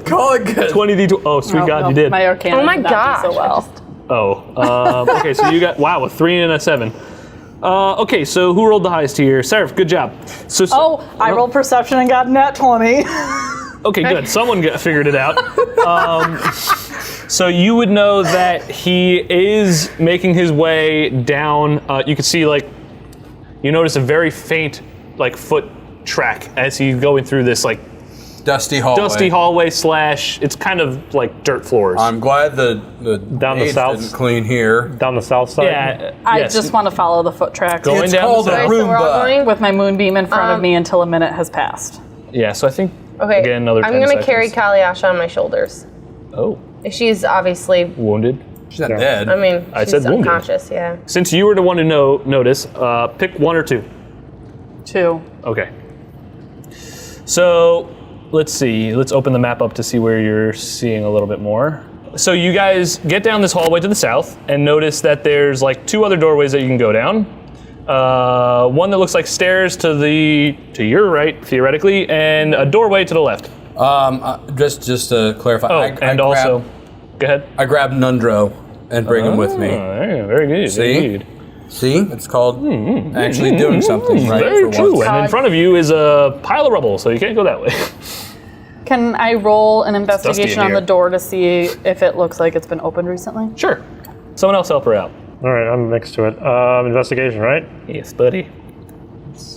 Call it good. 20 d12. Oh, sweet Oh, God, no, you did. My Arcana Oh my did not do so gosh, well. Okay, so you got, wow, a 3 and a 7. Okay, so who rolled the highest here? Seraph, good job. So, Oh, I rolled perception and got nat 20. okay, good. Someone figured it out. So you would know that he is making his way down. You can see, like, you notice a very faint, like, foot track as he's going through this, like, Dusty hallway. / it's kind of like dirt floors. I'm glad the Down the aides south. didn't clean here. Down the south side? yeah, I yes. just want to follow the foot tracks Going It's down called the a south. So we're all Roomba. going? with my moonbeam in front of me until a minute has passed. Yeah, so I think Okay, again another. I'm 10 gonna seconds. carry Kaliasha on my shoulders. Oh, She's obviously, wounded. She's not dead. I mean, I she's said wounded. unconscious, yeah. Since you were the one to notice, pick 1 or 2. 2. Okay. So let's see. Let's open the map up to see where you're seeing a little bit more. So you guys get down this hallway to the south and notice that there's like 2 other doorways that you can go down. One that looks like stairs to your right, theoretically, and a doorway to the left. Just to clarify. Oh, go ahead. I grabbed Nundro and bring him with me. Oh, very good. See? Very good. See, it's called actually doing something right Very for true. once. And in front of you is a pile of rubble, so you can't go that way. Can I roll an dusty investigation in on here. the door to see if it looks like it's been opened recently? Sure. Someone else help her out. All right, I'm next to it. Investigation, right? Yes, buddy.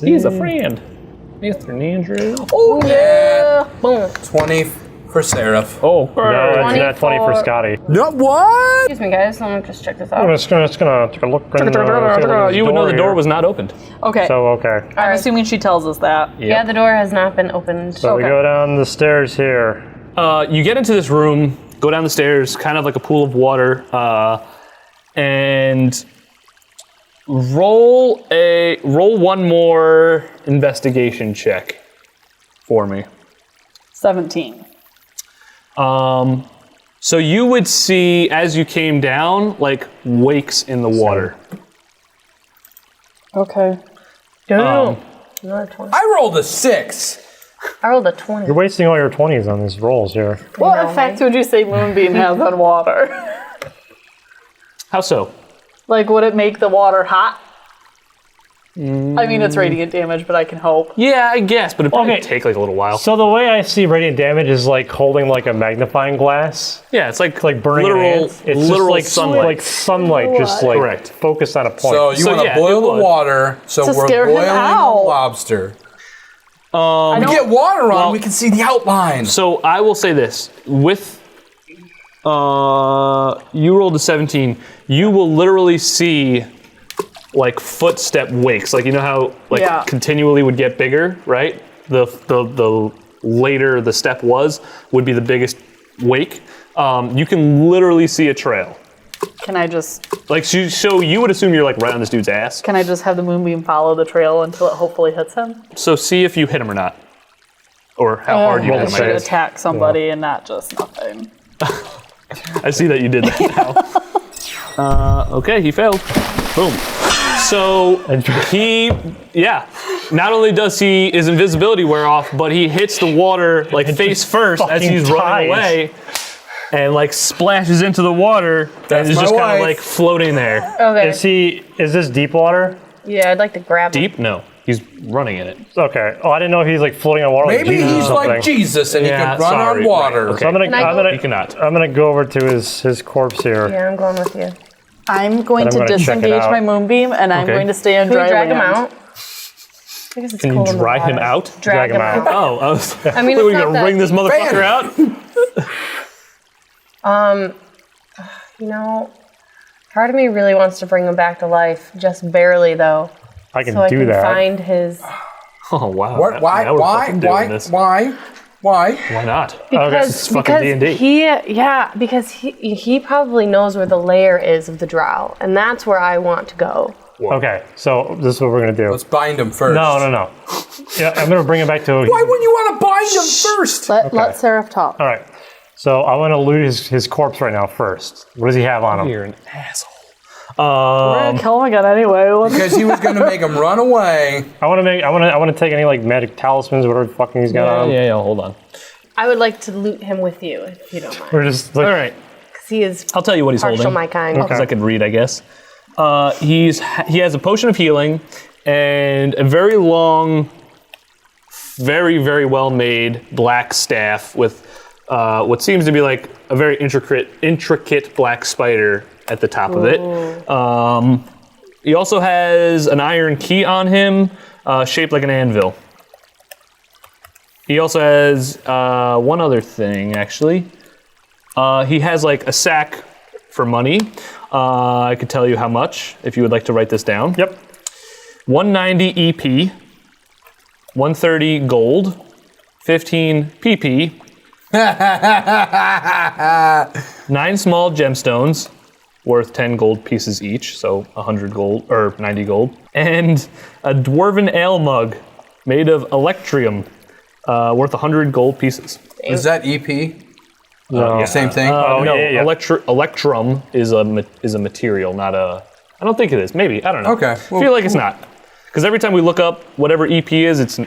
He's a friend. Mr. Nandrew. Oh yeah. Boom. 20 for Seraph. Oh, No, it's not 20 for 24. Scotty. No, what? Excuse me, guys. Let me just check this out. I'm just gonna take a look. And, you would know the door was not opened. Okay. So, okay. I'm assuming she tells us that. Yeah, the door has not been opened. So we Okay. go down the stairs here. You get into this room, go down the stairs, kind of like a pool of water, and roll one more investigation check for me. 17. So you would see as you came down, like wakes in the water. Okay. Another 20. I rolled a 6. I rolled a 20. You're wasting all your 20s on these rolls here. What No, effect would you say Moonbeam has on water? How so? Like, would it make the water hot? I mean, it's radiant damage, but I can hope. Yeah, I guess, but it probably Okay. take like a little while. So the way I see radiant damage is like holding like a magnifying glass. Yeah, it's like Burning literal, ants. It's literal just sunlight. like sunlight, just like Correct. focused on a point. So you So, want to yeah, boil it the would. water, so To we're scare him boiling a out. lobster. I We don't- get water on, well- we can see the outline. So I will say this: with you rolled a 17, you will literally see like footstep wakes. Like you know how like Yeah. continually would get bigger, right? The later the step would be the biggest wake. You can literally see a trail. Can I just So you would assume you're like right on this dude's ass. have the moonbeam follow the trail until it hopefully hits him? So see if you hit him or not, or how hard you I hit him. I should guess. attack somebody and not just nothing. I see that you did that now. Okay, he failed. Boom. So not only does his invisibility wear off, but he hits the water like face first as fucking he's running dies. away, and like splashes into the water That's and is my just kind wife. of like floating there. Okay. Is this deep water? Yeah, I'd like to grab him. Deep? No, he's running in it. Okay. Oh, I didn't know if he's like floating on water. Maybe like Jesus he's or like something. Jesus and he Yeah, can run sorry, on water. right, okay. So I'm gonna, Can I I'm go? gonna, You cannot. I'm gonna go over to his corpse here. Yeah, I'm going with you. I'm going I'm to gonna check it disengage out. my moonbeam and I'm Okay. going to stay on Can we dry drag him land. out? I guess it's Can you cold in the dry him water. out? Drag him out. Oh, I was. I mean, Are we it's not gonna that wring this deep. motherfucker out? You know, part of me really wants to bring him back to life, just barely though, I can so I do can that. find his. Oh wow. What? Why? Now we're Why? fucking doing Why? this. Why? Why? Why not? Because, fucking D&D. because he probably knows where the lair is of the drow, and that's where I want to go. Okay, so this is what we're gonna do. Let's bind him first. No. Yeah, I'm gonna bring him back to. Why wouldn't you want to bind him first? Let Seraph talk. All right. So I want to loot his corpse right now first. What does he have on him? You're an asshole. We're gonna kill him again anyway. Because he was going to make him run away. I want to take any like magic talismans, whatever fucking he's got on him. Yeah, hold on. I would like to loot him with you, if you don't mind. We're just like, All right. Because he is I'll tell you what he's partial holding. my kind. Because I could read, I guess. He has a potion of healing and a very long, very, very well made black staff with what seems to be like a very intricate black spider at the top of it. He also has an iron key on him, shaped like an anvil. He also has one other thing, actually. He has like a sack for money. I could tell you how much if you would like to write this down. Yep. 190 EP, 130 gold, 15 PP, 9 small gemstones worth 10 gold pieces each, so 100 gold or 90 gold, and a dwarven ale mug made of electrium worth 100 gold pieces. Is that EP? No. Same thing? Oh, no, yeah. electrum is a material, not a. I don't think it is. Maybe I don't know. Okay, I well, feel like it's not. Because every time we look up whatever EP is, it's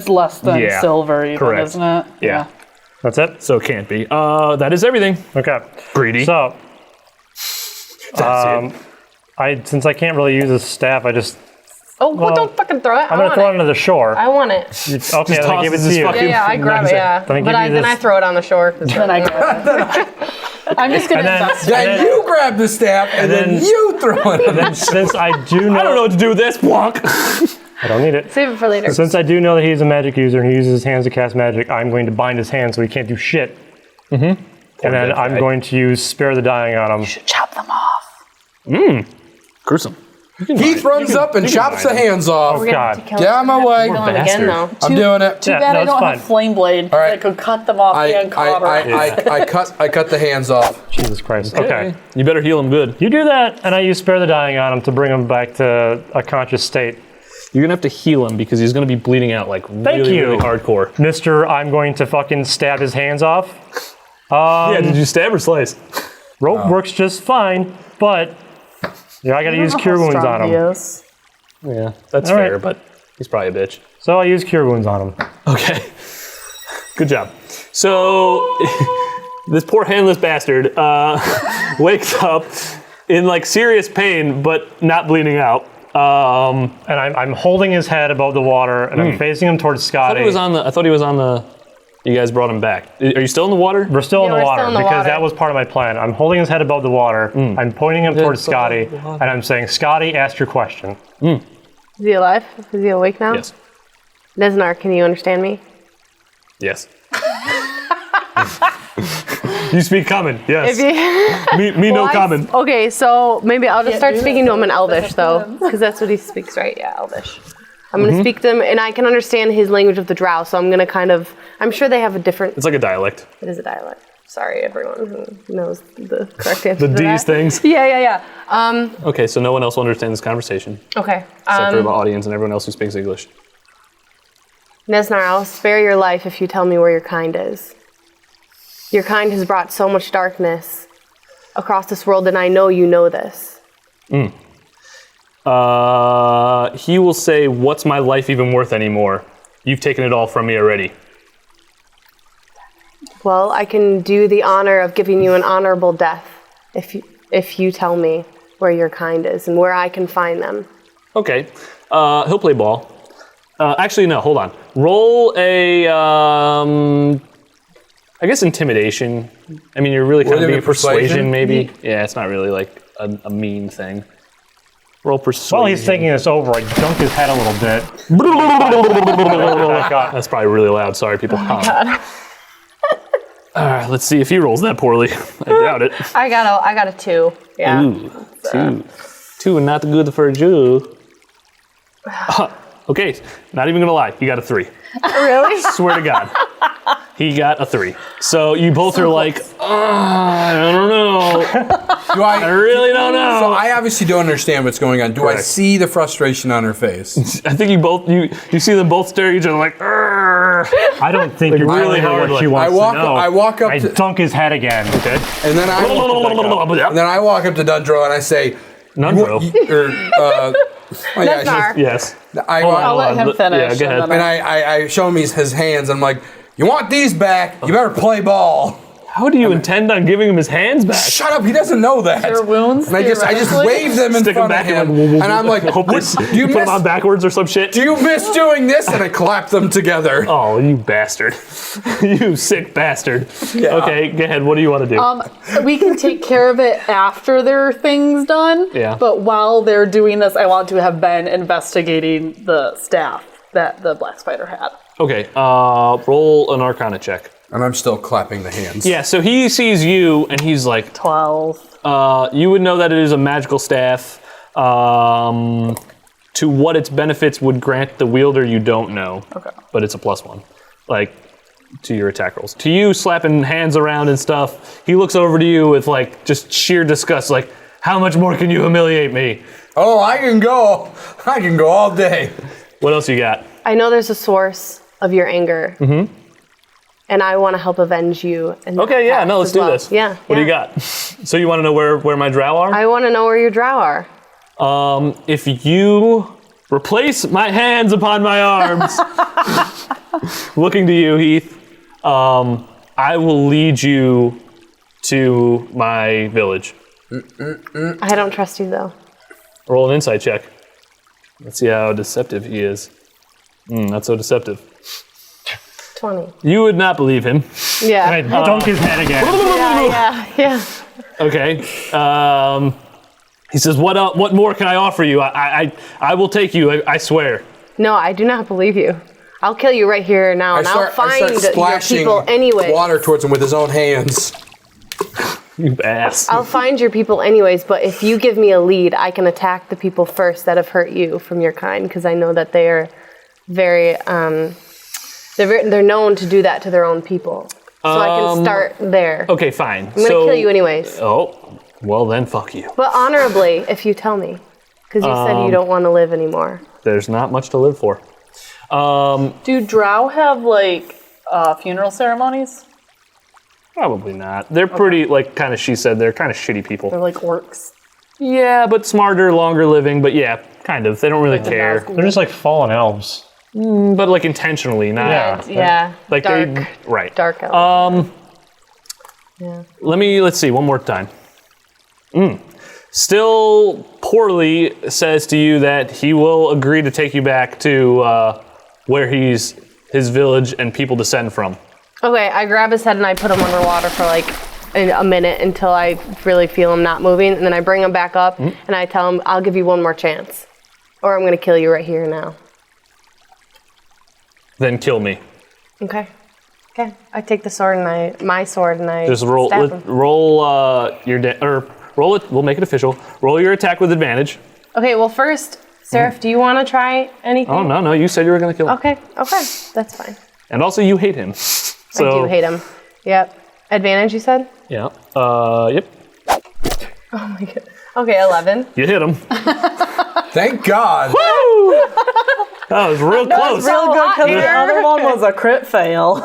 less than Yeah, silver, even, correct. isn't it? yeah. That's it. So it can't be. That is everything. Okay. Greedy. So That's it. since I can't really use this staff, I just Oh, well, don't fucking throw it. I'm gonna throw it onto the shore. I want it. Okay, then I give it tosses to his you. fucking- Yeah, I grab it, yeah. Let me But give you then this. I throw it on the shore. Then I grab it. I'm just gonna And then- invest. Then you grab the staff and then then- you throw it. Then since I do know, I don't know what to do with this. Block. I don't need it. Save it for later. Since I do know that he's a magic user and he uses his hands to cast magic, I'm going to bind his hands so he can't do shit. Mm-hmm. And then dead I'm guy. going to use Spare the Dying on him. Chop them off. Gruesome. Heath runs up and chops the hands off. We're gonna have to God. kill Get out of my way. Kill him again, bastard. though. I'm doing it. Too Yeah, bad no, I it's don't fine. have flame blade. right. I could cut them off and cover. I cut the hands off. Jesus Christ. Okay. You better heal him good. You do that, and I use Spare the Dying on him to bring him back to a conscious state. You're gonna have to heal him because he's gonna be bleeding out like really, you. really hardcore. Mr. I'm going to fucking stab his hands off. Yeah, did you stab or slice? Rope works just fine, but I gotta use Cure Wounds on him. Yes. Yeah, that's All fair, right. but he's probably a bitch. So I use Cure Wounds on him. Okay. Good job. So this poor handless bastard wakes up in like serious pain, but not bleeding out. And I'm holding his head above the water, and I'm facing him towards I Scotty. thought he was on the. You guys brought him back. Are you still in the water? We're still in the we're water still in the because water. that was part of my plan. I'm holding his head above the water. I'm pointing him towards Scotty, and I'm saying, Scotty, ask your question. Is he alive? Is he awake now? Yes. Nezznar, can you understand me? Yes. You speak common. Yes. If you, Me no Well, common. Okay, so maybe I'll just start do speaking that. to him in Elvish, though, because that's what he speaks, right? Yeah, Elvish. I'm going to speak to him, and I can understand his language of the Drow, so I'm going to I'm sure they have a different, It's like a dialect. it is a dialect. Sorry, everyone who knows the correct answer The to D's that. things. Yeah. Okay, so no one else will understand this conversation Okay. except for the audience and everyone else who speaks English. Nezznar, I'll spare your life if you tell me where your kind is. Your kind has brought so much darkness across this world, and I know you know this. He will say, "What's my life even worth anymore? You've taken it all from me already." Well, I can do the honor of giving you an honorable death if you tell me where your kind is and where I can find them. Okay. He'll play ball. Actually, no. Hold on. Roll a. I guess intimidation. I mean, you're really kind of Wouldn't being it be persuasion? maybe. Yeah, it's not really like a mean thing. Roll persuasion. While he's thinking this over, I dunk his head a little bit. That's probably really loud. Sorry, people. All right, let's see if he rolls that poorly. I doubt it. I got a 2. Yeah. Ooh, two and not good for a Jew. Okay, not even gonna lie, he got a 3. Really? Swear to God, he got a 3. So you both are like, I don't know. I really don't know. So I obviously don't understand what's going on. Do I Correct. see the frustration on her face? I think you see them both stare at each other like, "Arr." I don't think you're really really hard, what she like- wants to know. I walk up I to, dunk his head again. Okay. and then I walk up to Dundro and I say, Nundro. Nezznar. Yes. I'll let him finish. Yeah, go ahead. and then And I show him his hands. I'm like, you want these back? You better play ball. How do you intend on giving him his hands back? Shut up! He doesn't know that. Your wounds, And I just theoretically? wave them in Stick him front of back him, and and I'm like, hope "What- this, do you put him miss? on backwards or some shit. Do you miss doing this?" And I clap them together. Oh, you bastard. You sick bastard. Yeah. Okay, go ahead. What do you want to do? We can take care of it after their thing's done. Yeah. But while they're doing this, I want to have been investigating the staff that the Black Spider had. Okay, roll an Arcana check. And I'm still clapping the hands. Yeah, so he sees you and he's like, 12. you would know that it is a magical staff. To what its benefits would grant the wielder, you don't know. Okay. But it's a +1, like, to your attack rolls. To you, slapping hands around and stuff, he looks over to you with, like, just sheer disgust, like, how much more can you humiliate me? Oh, I can go all day. What else you got? I know there's a source of your anger. Mm-hmm. And I want to help avenge you. And Okay, yeah, no, let's as do well. this. Yeah. What do you yeah. got? So you want to know where my drow are? I want to know where your drow are. If you replace my hands upon my arms, looking to you, Heath, I will lead you to my village. I don't trust you, though. Roll an insight check. Let's see how deceptive he is. Not so deceptive. 20. You would not believe him. Yeah. I dunk his head again. Yeah. Okay. He says, "What more can I offer you? I will take you. I swear." No, I do not believe you. I'll kill you right here now, and I'll find your splashing people anyway. water towards him with his own hands. You ass. I'll find your people anyways, but if you give me a lead, I can attack the people first that have hurt you from your kind, because I know that they are very, they're known to do that to their own people. So I can start there. Okay, fine. I'm gonna kill you anyways. Oh, well then, fuck you. But honorably, if you tell me. Because you said you don't want to live anymore. There's not much to live for. Do drow have, like, funeral ceremonies? Probably not. They're pretty, like, kind of, she said, they're kind of shitty people. They're like orcs. Yeah, but smarter, longer living, but yeah, kind of. They don't really care. They're just like fallen elves. But, like, intentionally, not. Yeah. Yeah. Like, dark. right. Dark elves. Let's see, one more time. still poorly says to you that he will agree to take you back to where his village and people descend from. Okay, I grab his head and I put him underwater for like a minute until I really feel him not moving, and then I bring him back up and I tell him, I'll give you one more chance, or I'm gonna kill you right here now. Then kill me. Okay. Okay. I take the sword and my sword and I Just roll stab him. roll it. We'll make it official. Roll your attack with advantage. Okay, well first, Seraph, do you want to try anything? Oh no, you said you were gonna kill him. Okay, that's fine. And also, you hate him. So, I do hate him. Yep. Advantage, you said? Yeah. Yep. Oh my god. Okay, 11. You hit him. Thank God. That was real close. Real good because the other one was a crit fail.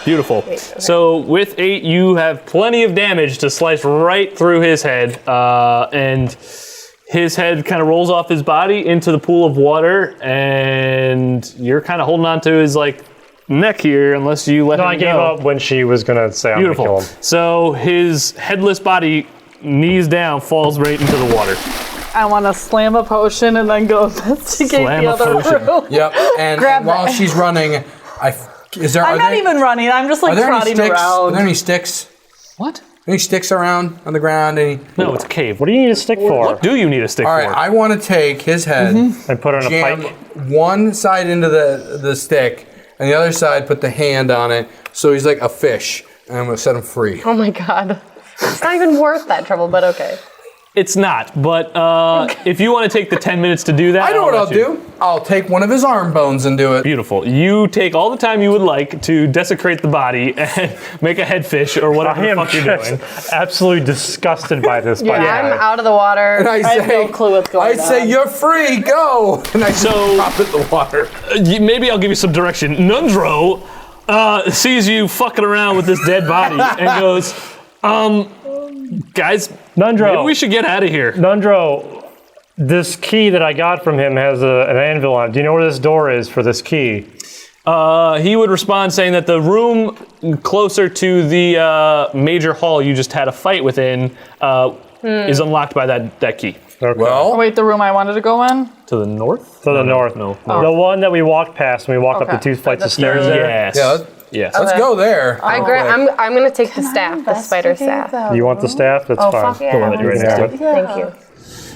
Beautiful. So with 8, you have plenty of damage to slice right through his head, and his head kind of rolls off his body into the pool of water, and you're kind of holding on to his neck here, unless you let him go. I gave up when she was gonna say I'm gonna kill Beautiful. him. So his headless body, knees down, falls right into the water. I want to slam a potion and then go investigate Slam the a other potion. room. Yep. And Grab while that. she's running, I'm not even running. I'm just Are there any trotting sticks? Are around. there any sticks? What? Any sticks around on the ground? Any? No, it's a cave. What do you need a stick for? What do you need a stick All right. for? I want to take his head, And put it on a jam pike. one side into the stick, and the other side put the hand on it, so he's like a fish, and I'm gonna set him free. Oh my god. It's not even worth that trouble, but okay. It's not, but if you want to take the 10 minutes to do that, I know what I'll let you. do. I'll take one of his arm bones and do it. Beautiful. You take all the time you would like to desecrate the body and make a head fish or whatever I the am fuck you're doing. just absolutely disgusted by this. Yeah, by the I'm way. out of the water. And I have say, no clue what's going I say, on. you're free, go! And I just drop it in the water. Maybe I'll give you some direction. Nundro sees you fucking around with this dead body and goes, guys, Nundro. maybe we should get out of here. Nundro, this key that I got from him has an anvil on it. Do you know where this door is for this key? He would respond saying that the room closer to the major hall you just had a fight within is unlocked by that key. Okay. Well, Wait, the room I wanted to go in? To the north? To the north. No. The one that we walked past when we walked up the Okay. 2 flights of The stairs third. there. Yes. yeah, Yes. let's go there. I'm gonna take the staff, the spider staff. You want the staff? That's Oh, fine. fuck yeah. Don't let you right now. Thank you.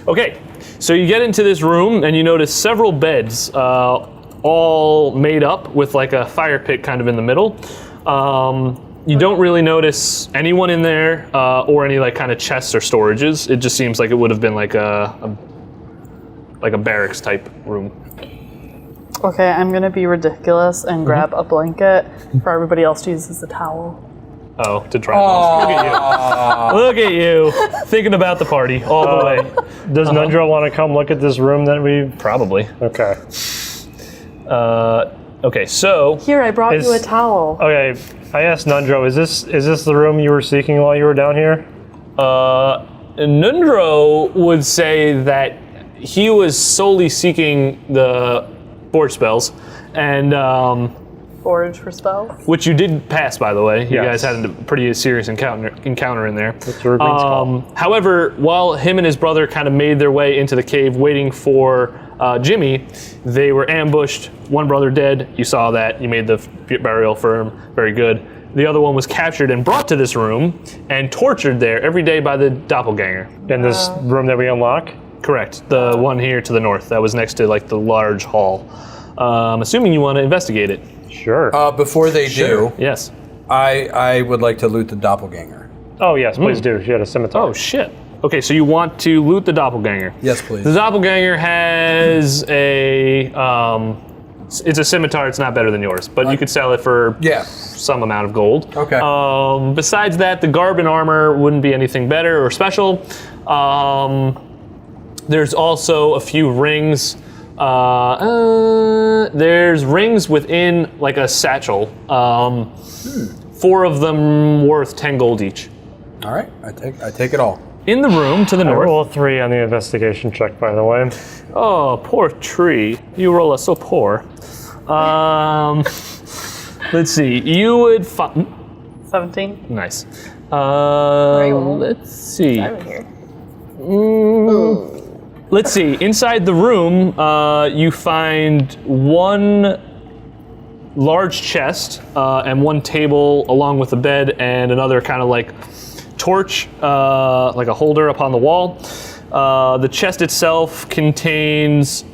Okay, so you get into this room and you notice several beds, all made up with like a fire pit kind of in the middle. You don't really notice anyone in there or any like kind of chests or storages. It just seems like it would have been like a barracks type room. Okay, I'm gonna be ridiculous and grab a blanket for everybody else to use as a towel. Oh, to dry off. Look at you. Look at you. Thinking about the party all the way. Does Nundro want to come look at this room that we... Probably. Okay. Okay, so Here, I brought Is- you a towel. Okay, I asked Nundro, is this the room you were seeking while you were down here? Nundro would say that he was solely seeking the forge spells, and Forage for spells. which you did pass, by the way. You Yes. guys had a pretty serious encounter in there. It's your green skull. However, while him and his brother kind of made their way into the cave waiting for Jimmy, they were ambushed. One brother dead. You saw that. You made the burial for him. Very good. The other one was captured and brought to this room and tortured there every day by the doppelganger. In this room that we unlock? Correct. The one here to the north. That was next to like the large hall. Assuming you want to investigate it. Sure. Before they do, Yes. I would like to loot the doppelganger. Oh, yes, please do. She had a scimitar. Oh, shit. Okay, so you want to loot the doppelganger. Yes, please. The doppelganger has a... it's a scimitar. It's not better than yours, but you could sell it for Yeah. some amount of gold. Okay. Besides that, the Garbin armor wouldn't be anything better or special. There's also a few rings. There's rings within like a satchel. 4 of them worth 10 gold each. All right, I take it all. In the room to the I north. roll a 3 on the investigation check, by the way. Oh, poor tree. You roll us so poor. Let's see. You would find... 17. Nice. old? Let's see. I'm here. Let's see. Inside the room, you find one large chest and one table along with a bed and another kind of like torch, like a holder up on the wall. The chest itself contains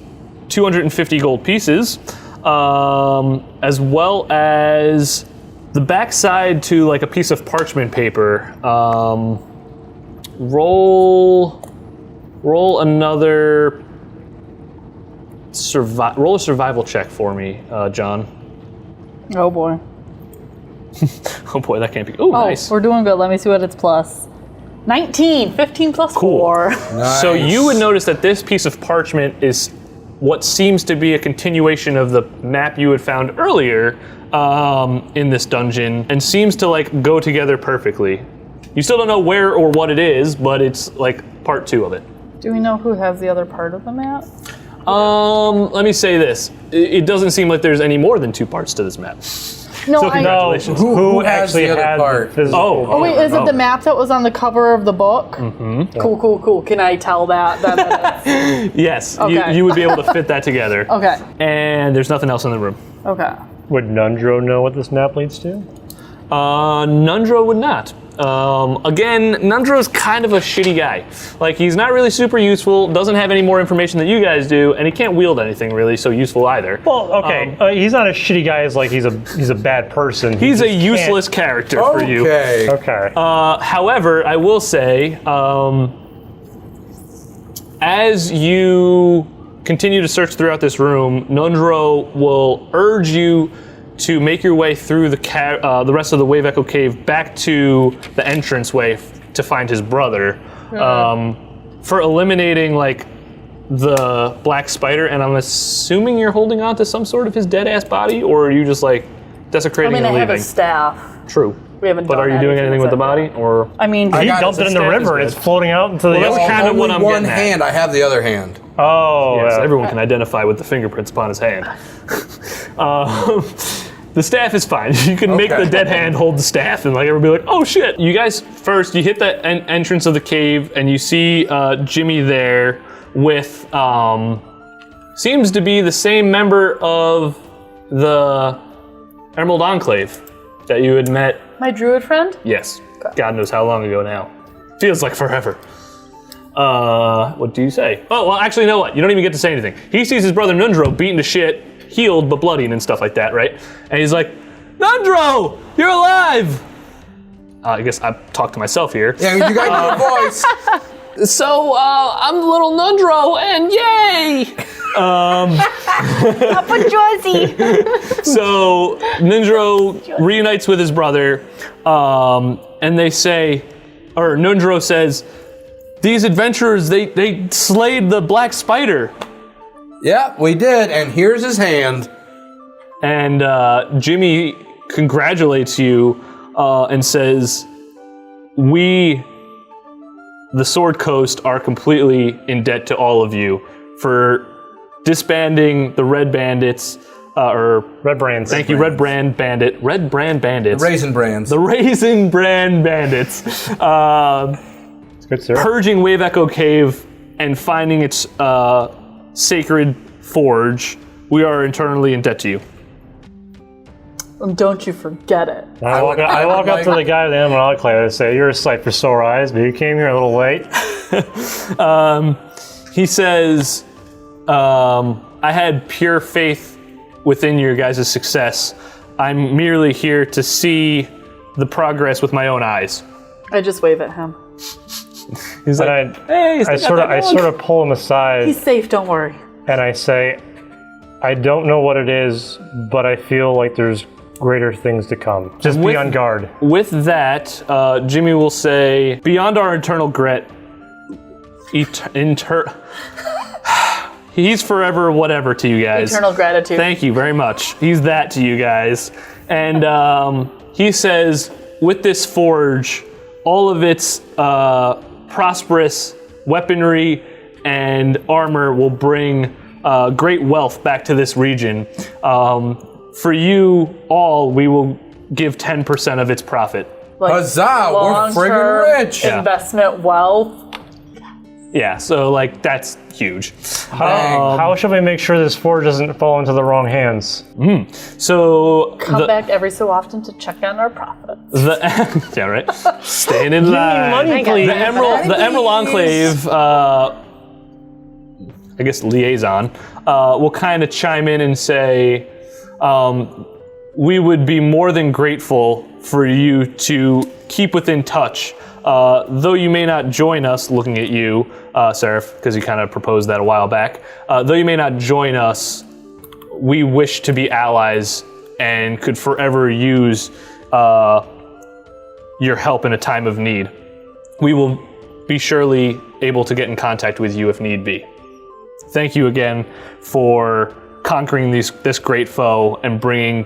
250 gold pieces, as well as the backside to like a piece of parchment paper. Roll another roll a survival check for me, John. Oh boy. Oh boy, that can't be. Ooh, nice. We're doing good. Let me see what it's plus. 19. 15 plus Cool. 4. Nice. So you would notice that this piece of parchment is what seems to be a continuation of the map you had found earlier in this dungeon, and seems to like go together perfectly. You still don't know where or what it is, but it's like part 2 of it. Do we know who has the other part of the map? Let me say this. It doesn't seem like there's any more than 2 parts to this map. No, So I. congratulations. Who has actually the other had part? the physical? Oh wait, is it the map that was on the cover of the book? Mm-hmm. Cool. Can I tell that? Yes, Okay. you would be able to fit that together. Okay. And there's nothing else in the room. Okay. Would Nundro know what this map leads to? Nundro would not. Again, Nundro's kind of a shitty guy. Like, he's not really super useful, doesn't have any more information than you guys do, and he can't wield anything really so useful either. Well, okay, he's not a shitty guy. It's like he's a bad person. He He's a just can't- useless character for you. Okay. Okay. However, I will say, as you continue to search throughout this room, Nundro will urge you to make your way through the rest of the Wave Echo Cave back to the entranceway to find his brother, for eliminating like the black spider. And I'm assuming you're holding on to some sort of his dead ass body, or are you just like I desecrating mean, and I have leaving? a staff. True. We haven't But done are you doing anything with the body, except or? I mean, He got dumped it. it in the Staff is river and good. it's floating out into the Well, ocean. that's kind of what Only I'm one getting at. hand. I have the other hand. Oh, Yes, yeah. everyone can identify with the fingerprints upon his hand. The staff is fine. You can make Okay. the dead hand hold the staff, and like everybody be like, "Oh shit!" You guys first, you hit the entrance of the cave, and you see Jimmy there with seems to be the same member of the Emerald Enclave that you had met. my druid friend? Yes, God knows how long ago now. Feels like forever. What do you say? Oh, well, actually, you know what? You don't even get to say anything. He sees his brother Nundro beaten to shit, healed but bloodied and stuff like that, right? And he's like, Nundro, you're alive! I guess I talked to myself here. Yeah, you got your voice. So, I'm the little Nundro, and yay! Papa Josie. So, Nundro reunites with his brother, and they say, or Nundro says, these adventurers, they slayed the black spider. Yeah, we did, and here's his hand. And Jimmy congratulates you and says, we, the Sword Coast, are completely in debt to all of you for disbanding the Red Bandits, or Red Brands. thank you, Red Brand Bandits. Raisin brands. The Raisin Brand Bandits. Good, sir. Purging Wave Echo Cave and finding its sacred forge. We are eternally in debt to you. Don't you forget it. I walk up to the guy with the Emerald Enclave and say, "You're a sight for sore eyes, but you came here a little late." He says, I had pure faith within your guys' success. I'm merely here to see the progress with my own eyes. I just wave at him. He's And like, hey, I sort of pull him aside He's safe, don't worry. and I say, "I don't know what it is, but I feel like there's greater things to come. Just be on guard." With that, Jimmy will say, beyond our eternal grit, he's forever whatever to you guys. Eternal gratitude. Thank you very much. He's that to you guys. And he says, with this forge, all of its prosperous weaponry and armor will bring great wealth back to this region. For you all, we will give 10% of its profit. Like, Huzzah, we're friggin' long-term rich. Investment wealth. Yeah, so like that's huge. How should we make sure this forge doesn't fall into the wrong hands? So Come back every so often to check on our profits. yeah, right. Staying in line. money, please. The Emerald Enclave, I guess liaison, will kind of chime in and say, we would be more than grateful for you to keep within touch. Though you may not join us, looking at you, Seraph, because you kind of proposed that a while back. Though you may not join us, we wish to be allies and could forever use your help in a time of need. We will be surely able to get in contact with you if need be. Thank you again for conquering this great foe and bringing,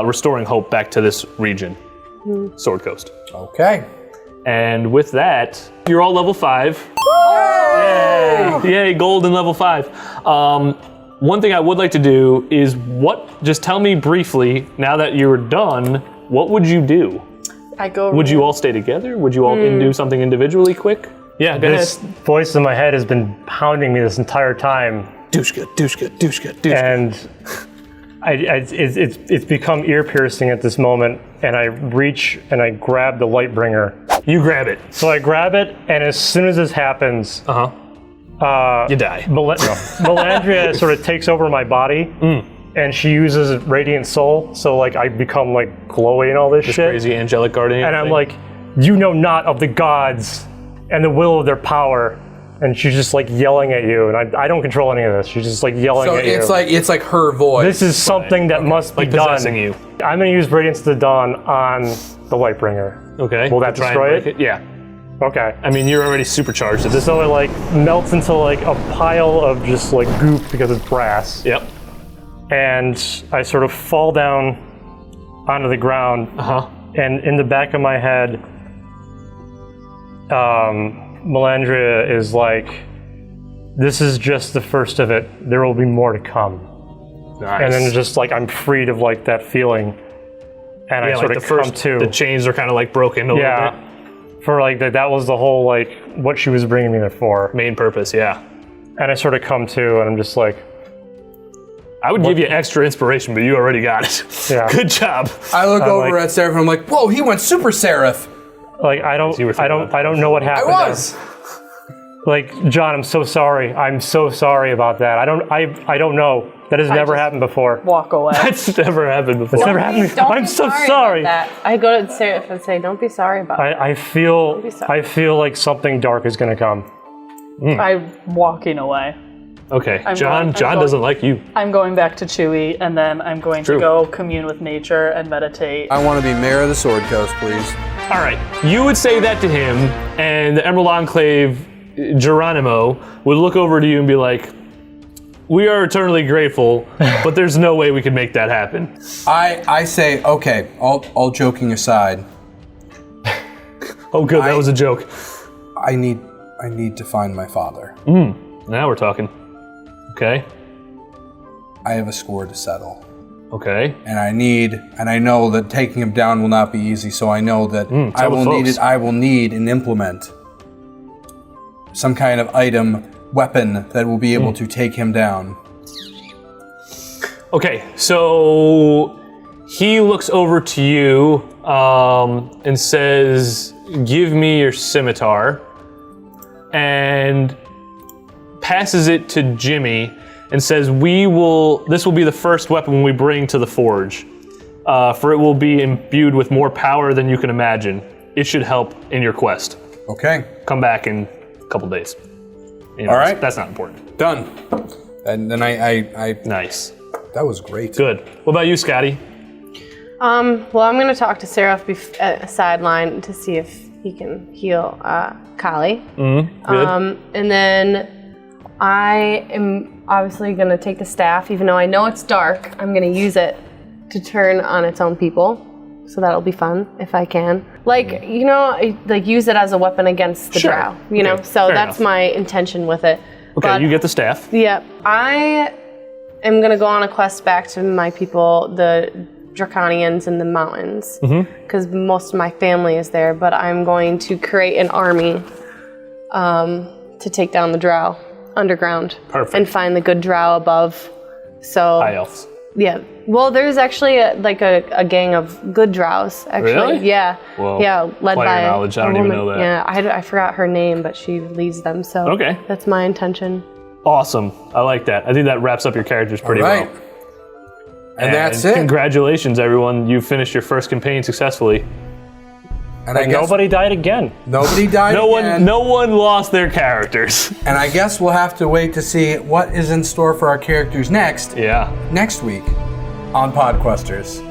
restoring hope back to this region, Sword Coast. Okay. And with that, you're all level 5. Yay! Yay, gold and level 5. One thing I would like to do is just tell me briefly, now that you're done, what would you do? Would you all stay together? Would you all do something individually quick? Yeah, go This ahead. voice in my head has been pounding me this entire time. Douchka, douchka, douchka, douchka. And it's become ear piercing at this moment, and I reach and I grab the Lightbringer. You grab it. So I grab it, and as soon as this happens, You die. Melandria sort of takes over my body, and she uses Radiant Soul, so like I become like glowy and all this shit. Crazy angelic guardian. And I'm thing. like, you know not of the gods and the will of their power. And she's just like yelling at you, and I don't control any of this. She's just like yelling So at you. it's like her voice. This is something that must be like done. possessing you. I'm going to use Radiance of the Dawn on the Lightbringer. Okay. Will that Try and destroy break it? Yeah. Okay. I mean, you're already supercharged at this. So it like melts into like a pile of just like goop because it's brass. Yep. And I sort of fall down onto the ground. And in the back of my head, Melandria is like, this is just the first of it. There will be more to come. Nice. And then just like I'm freed of like that feeling. And I sort of come to. The chains are kind of like broken a little bit. For like that was the whole like what she was bringing me there for. Main purpose, yeah. And I sort of come to, and I'm just like, I would give you extra inspiration, but you already got it. Yeah. Good job. I look over like- at Seraph and I'm like, whoa, he went super Seraph. like I don't know what I happened. was. Like, John, I'm so sorry. I'm so sorry about that. I don't know. That has never happened before. Walk away. That's never happened before. It's never happened before. I'm so sorry. I go to Seraph and say, don't be sorry about it. I feel sorry. I feel like something dark is gonna come. I'm walking away. Okay, I'm John going- doesn't like you. I'm going back to Chewy, and then I'm going True. to go commune with nature and meditate. I want to be mayor of the Sword Coast, please. All right, you would say that to him, and the Emerald Enclave, Geronimo, would look over to you and be like, we are eternally grateful, but there's no way we could make that happen. I say, okay, all joking aside, Oh good, that was a joke. I need to find my father. Now we're talking. Okay, I have a score to settle. okay. And I know that taking him down will not be easy, so I know that I the folks. will need an implement. Some kind of item, weapon that will be able to take him down. Okay, so he looks over to you and says, give me your scimitar, and passes it to Jimmy and says, this will be the first weapon we bring to the forge, for it will be imbued with more power than you can imagine. It should help in your quest. Okay, Come back in a couple days. You know, All right. That's not important. done. And then I Nice. that was great. Good. What about you, Scotty? Well, I'm going to talk to Seraph sideline to see if he can heal Kali. Good. And then I am obviously going to take the staff, even though I know it's dark. I'm going to use it to turn on its own people. So that'll be fun if I can. Like, use it as a weapon against the Sure. drow, you know? Okay, So fair that's enough. my intention with it. Okay, But- you get the staff. Yep. I am going to go on a quest back to my people, the Draconians in the mountains, because most of my family is there, but I'm going to create an army to take down the drow underground. Perfect. And find the good drow above. So High elves. yeah. Well, there's actually a gang of good drows. Actually, Really? yeah, Whoa. yeah, led Player by knowledge, I a don't even woman. know that. Yeah, I forgot her name, but she leads them. So Okay. that's my intention. Awesome. I like that. I think that wraps up your characters pretty Right. well. And that's it. Congratulations, everyone. You finished your first campaign successfully. And I guess Nobody died again. nobody died again. No one lost their characters. And I guess we'll have to wait to see what is in store for our characters next Yeah. week on Podquesters.